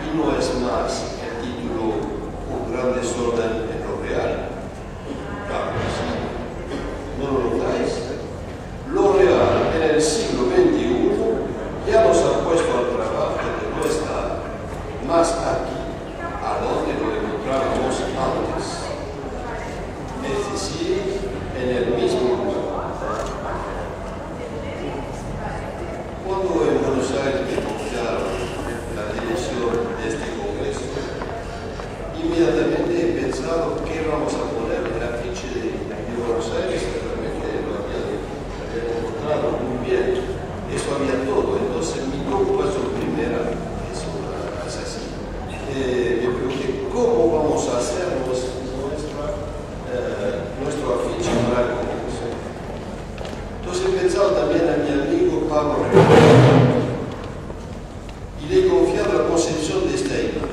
y no es más el título un gran desorden en lo real. Claro que sí. ¿No lo notáis? Lo real en el siglo XXI ya nos ha puesto al trabajo de no estar más aquí, a donde lo encontrábamos antes. Es decir, en el mismo lugar. Cuando en Buenos Aires me confiaron la dirección de este congreso, inmediatamente he pensado qué vamos a poner en el afiche de Buenos Aires, que realmente lo había encontrado muy bien. Eso había todo. Entonces mi preocupación primera es así. Me pregunté cómo vamos a hacer nuestro afiche para el congreso. Entonces he pensado también a mi amigo Pablo Rebollo y le he confiado la concepción de esta idea.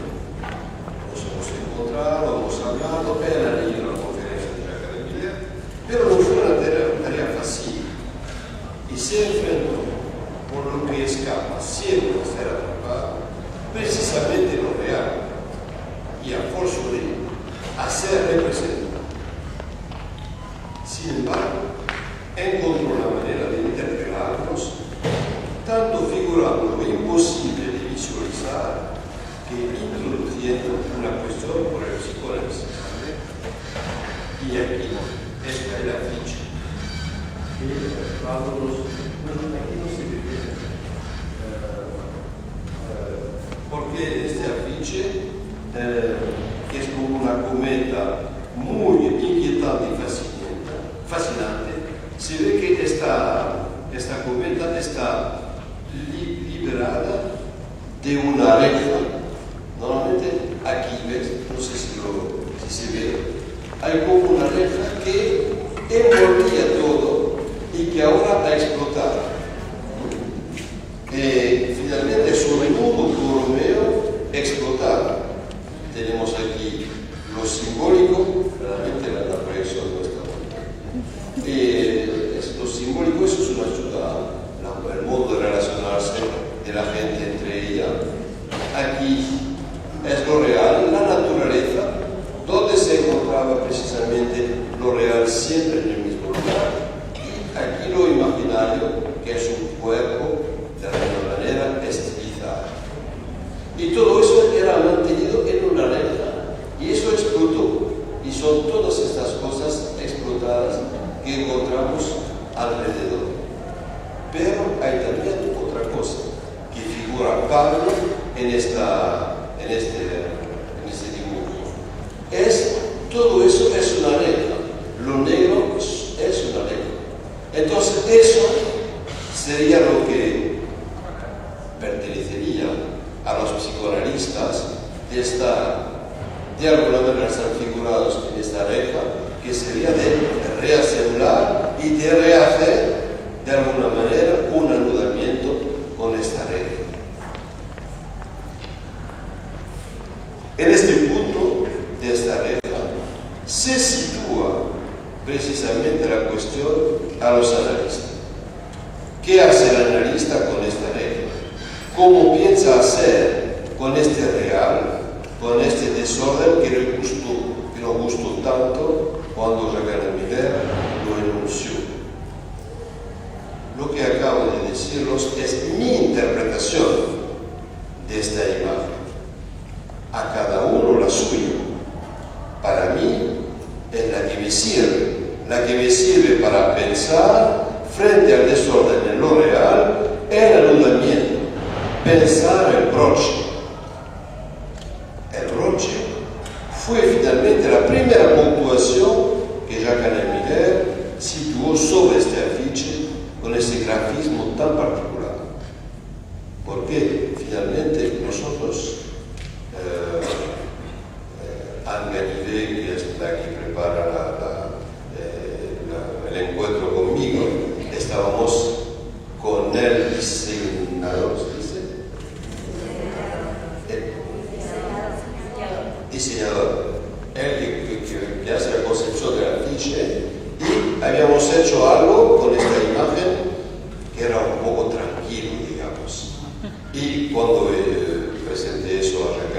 Nos hemos encontrado, hemos hablado, él ha leído la conferencia de Jacques Miller, pero no fue una tarea fácil y se enfrentó por lo que escapa siempre a ser atrapado, precisamente lo real y a forza de hacer representar. Sin embargo, encontró una manera de interpelarnos, tanto figurando lo imposible de visualizar que introduciendo una cuestión por el psicoanálisis. Y aquí está el afiche. Aquí no se ve bien. Porque este afiche, que es como una cometa muy inquietante y fascinante, se ve que esta cometa está liberada de una reja. Normalmente aquí, ¿ves? No sé si se ve, hay como una reja que envolvía todo y que ahora ha explotado. Finalmente es un mundo Borromeo explotado. Tenemos aquí lo simbólico, realmente la proyección de nuestra vida. Lo simbólico, eso es una ayuda, el modo de relacionarse de la gente entre ella. Aquí es lo real, la naturaleza, donde se encontraba precisamente lo real siempre en el mismo lugar. Y aquí lo imaginario, que es un cuerpo de alguna manera estilizado. Y todo eso era mantenido en una regla y eso explotó. Y son todas estas cosas explotadas que encontramos alrededor. Pero hay también otra cosa que figura Pablo en este dibujo. Todo eso es una regla. Lo negro es una regla. Entonces eso sería lo que pertenecería a los psicoanalistas de estar, de alguna manera están figurados en esta regla, que sería de reasemblar y de rehacer de alguna manera un anudamiento con esta regla. En este punto de esta regla se sitúa precisamente la cuestión a los analistas. ¿Qué hace el analista con esta regla? ¿Cómo piensa hacer con este real, con este desorden que nos gustó tanto cuando Jacques Miller lo enunció? Lo que acabo de deciros es mi interpretación de esta imagen. A cada uno la suya. Para mí es la que me sirve para pensar frente al desorden en lo real, el anudamiento, pensar el broche. El broche fue finalmente la primera puntuación que Jacques Miller situó sobre este afiche con ese grafismo tan particular. Porque finalmente nosotros, Anne Ganivet, que es la que prepara el encuentro conmigo, estábamos con el diseñador, ¿se dice? Diseñador, él que hace la concepción del afiche, y habíamos hecho algo con esta imagen que era un poco tranquilo, digamos. Y cuando presenté eso a Jacques,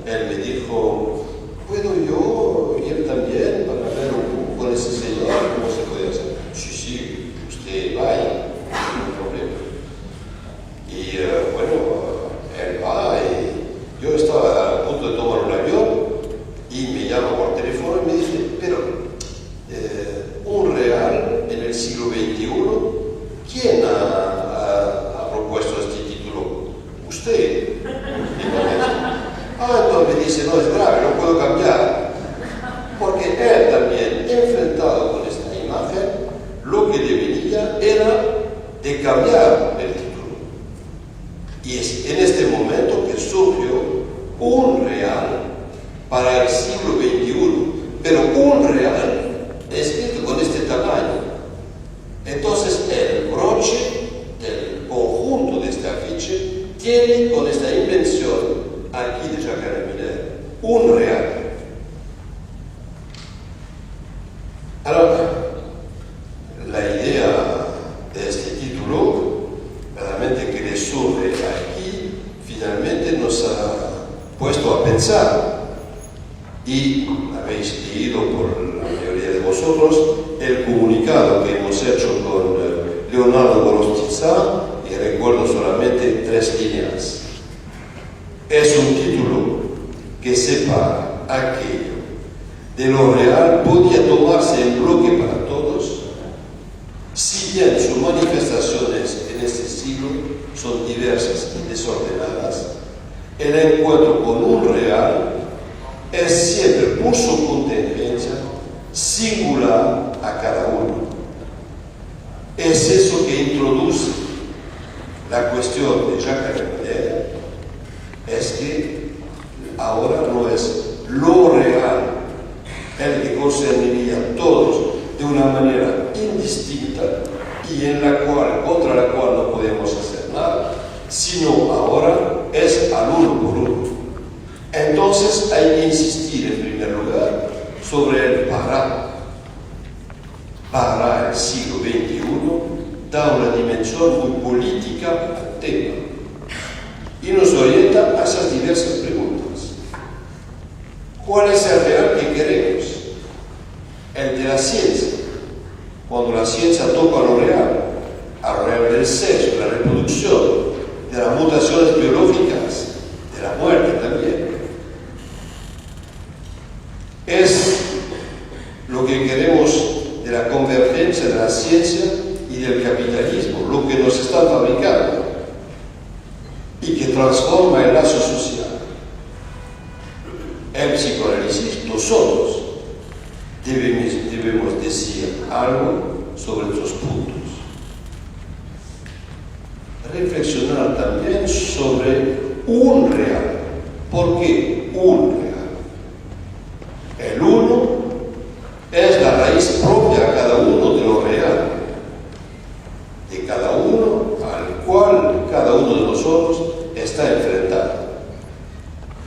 él me dijo: ¿puedo yo ir también para ver un poco con ese señor cómo se puede hacer? Sí, usted vaya, no hay problema. Y bueno, él va y yo estaba a punto de tomar un avión y me llama por teléfono y me dice: pero un real en el siglo XXI, ¿quién ha propuesto este título? Usted. Entonces me dice: no es grave, no puedo cambiar. Porque él también, enfrentado con esta imagen, lo que debería era de cambiar el título. Y es en este momento que surgió un real para el siglo XXI, pero un real escrito con este tamaño. Entonces el broche, el conjunto de este afiche, tiene con esta invención aquí de Jacques Miller un real. Ahora, la idea de este título, realmente que le surge aquí, finalmente nos ha puesto a pensar. Y habéis leído por la mayoría de vosotros el comunicado que hemos hecho con Leonardo Gorostiza, y recuerdo solamente 3 líneas. Es un título que separa aquello de lo real, podía tomarse en bloque para todos, si bien sus manifestaciones en este siglo son diversas y desordenadas. El encuentro con un real es siempre por su contingencia singular a cada uno. Es eso que introduce la cuestión de Jacques Miller, es que ahora no es lo real el que concerniría a todos de una manera indistinta y contra la cual no podemos hacer nada, sino ahora es al uno por uno. Entonces hay que insistir en primer lugar sobre el para. Para el siglo XXI da una dimensión muy política al tema y nos orienta a esas diversas preguntas. ¿Cuál es el real que queremos? El de la ciencia. Cuando la ciencia toca lo real, al real del sexo, de la reproducción, de las mutaciones biológicas, de de la ciencia y del capitalismo, lo que nos están fabricando y que transforma el lazo social. El psicoanálisis, nosotros debemos decir algo sobre estos puntos. Reflexionar también sobre un real. ¿Por qué un real? El uno es la raíz propia a cada uno de lo real, de cada uno al cual cada uno de nosotros está enfrentado.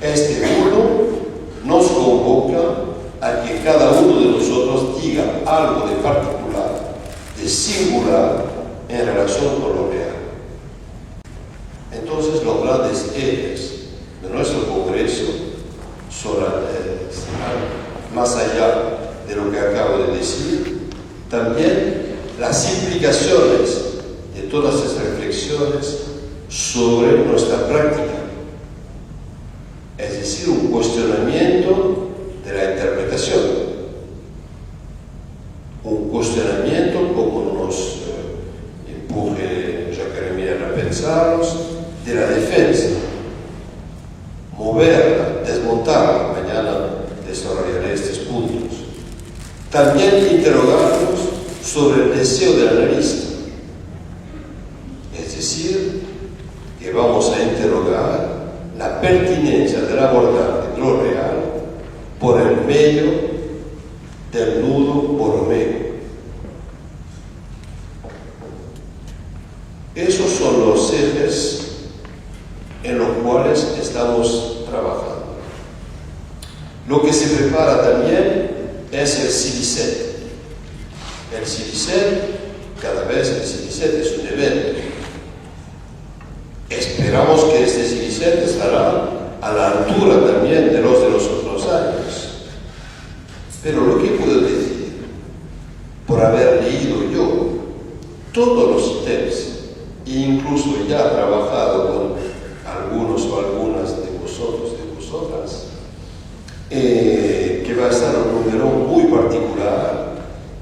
Este uno nos convoca a que cada uno de nosotros diga algo de particular, de singular, en relación con lo real. Entonces, los grandes ejes de nuestro Congreso serán, más allá de lo que acabo de decir, también las implicaciones de todas esas reflexiones sobre nuestra práctica. Es decir, un cuestionamiento de la interpretación, un cuestionamiento como nos empuje Jacques Remiller a pensarnos, de la defensa, moverla, desmontarla. Mañana desarrollaré estos puntos. También interrogarnos sobre el deseo del analista, es decir, que vamos a interrogar la pertinencia del abordaje de lo real por el medio del nudo borromeo. Esos son los ejes en los cuales estamos trabajando. Lo que se prepara también es el CIDICET. El CIDICET, cada vez el CIDICET es un evento. Esperamos que este CIDICET estará a la altura también de los otros años. Pero lo que puedo decir, por haber leído yo todos los ítems, e incluso ya trabajado con algunos o algunas de vosotros, de vosotras, que va a estar un número muy particular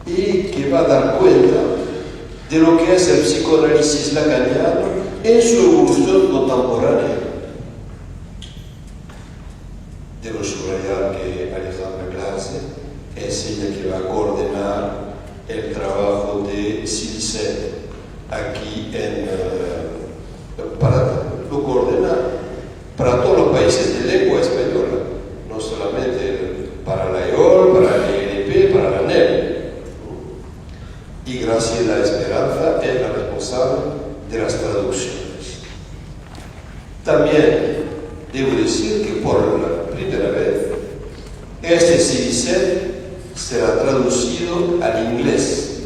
y que va a dar cuenta de lo que es el psicoanálisis lacaniano en su evolución contemporánea. Debo subrayar que Alexandra Clase es ella que va a coordinar el trabajo de CIDICET aquí para lo coordinar para todos los países de lengua española, no solamente para la EOL, para la ELP, para la NEL. Y Graciela Esperanza es la responsable de las traducciones. También debo decir que por la primera vez este CIDICET será traducido al inglés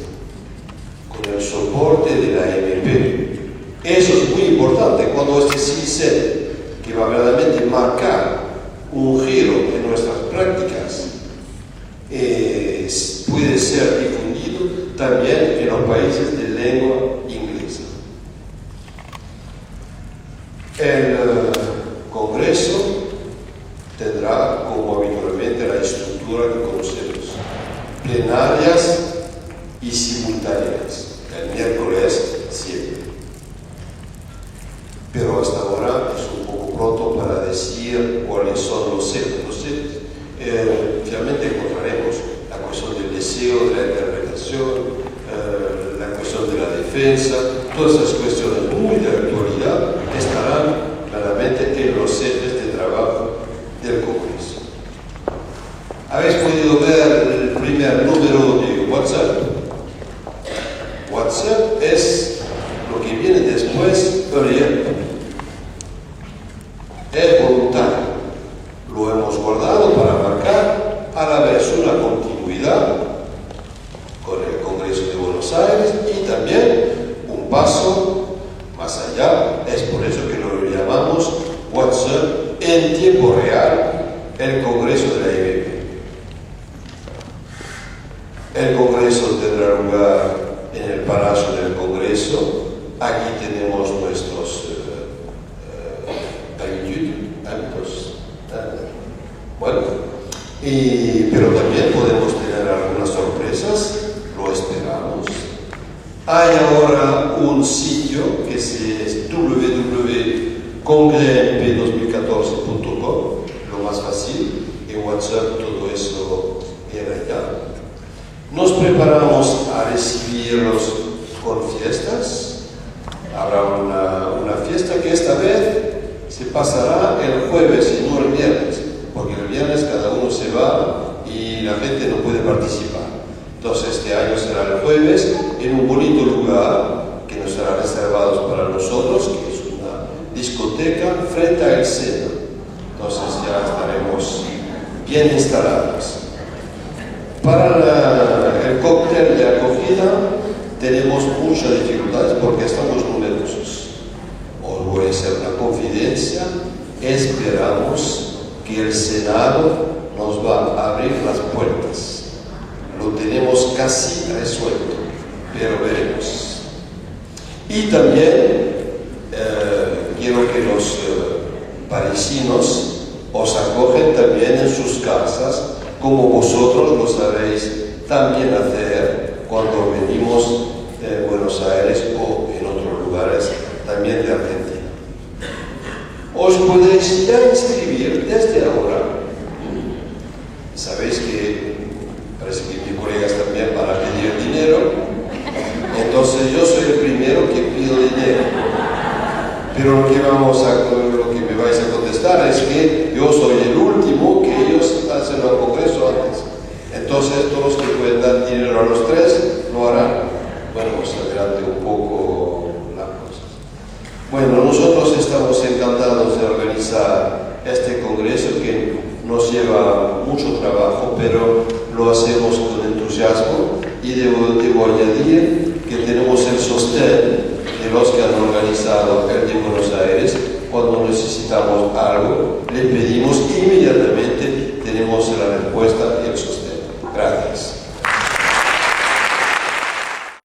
con el soporte de la MP. Eso es muy importante cuando este CIDICET, que va verdaderamente marcar un giro en nuestras prácticas, puede ser difundido también en los países de lengua inglesa. El Congreso tendrá, como habitualmente, la estructura que conocemos: plenarias y simultáneas, el miércoles siempre. Pero hasta ahora es un poco pronto para decir cuáles son los ejes. Finalmente encontraremos la cuestión del deseo, de la interpretación, la cuestión de la defensa, todas esas cuestiones muy de actualidad estarán claramente en los ejes de trabajo del Congreso. Habéis podido ver el primer número de WhatsApp. WhatsApp es lo que viene después, es voluntario. Lo hemos guardado para marcar a la vez una continuidad con el Congreso de Buenos Aires y también un paso más allá. Es por eso que lo llamamos WhatsApp en tiempo real, el Congreso de la IBP. El Congreso tendrá lugar en el Palacio del Congreso. Aquí tenemos nuestros hábitos. Bueno, pero también podemos tener algunas sorpresas, lo esperamos. Hay ahora un sitio que es www.congreemp2014.com, lo más fácil, en WhatsApp todo eso viene allá. Nos preparamos a recibirlos con fiestas. Habrá una fiesta que esta vez se pasará el jueves y no el viernes, porque el viernes cada uno se va y la gente no puede participar. Entonces este año será el jueves en un bonito lugar que nos será reservado para nosotros, que es una discoteca frente al Sena. Entonces ya estaremos bien instalados. Para el cóctel de acogida tenemos muchas dificultades porque estamos numerosos. Os voy a hacer una confidencia. Esperamos que el Senado nos va a abrir las puertas. Lo tenemos casi resuelto, pero veremos. Y también quiero que los parisinos os acogen también en sus casas, como vosotros lo sabéis también hacer cuando venimos de Buenos Aires o en otros lugares también de Argentina. Os podéis ya inscribir desde ahora. Sabéis que parece que mis colegas también van a pedir dinero, entonces yo soy el primero que pido dinero. Pero lo que me vais a contestar es que yo soy el último que ellos hacen el congreso antes. Entonces todos los que pueden dar dinero a los tres lo harán. Bueno, pues adelante un poco la cosa. Bueno, nosotros estamos encantados de organizar este congreso que nos lleva mucho trabajo, pero lo hacemos con entusiasmo y debo añadir que tenemos el sostén de los que han organizado el de Buenos Aires. Cuando necesitamos algo, le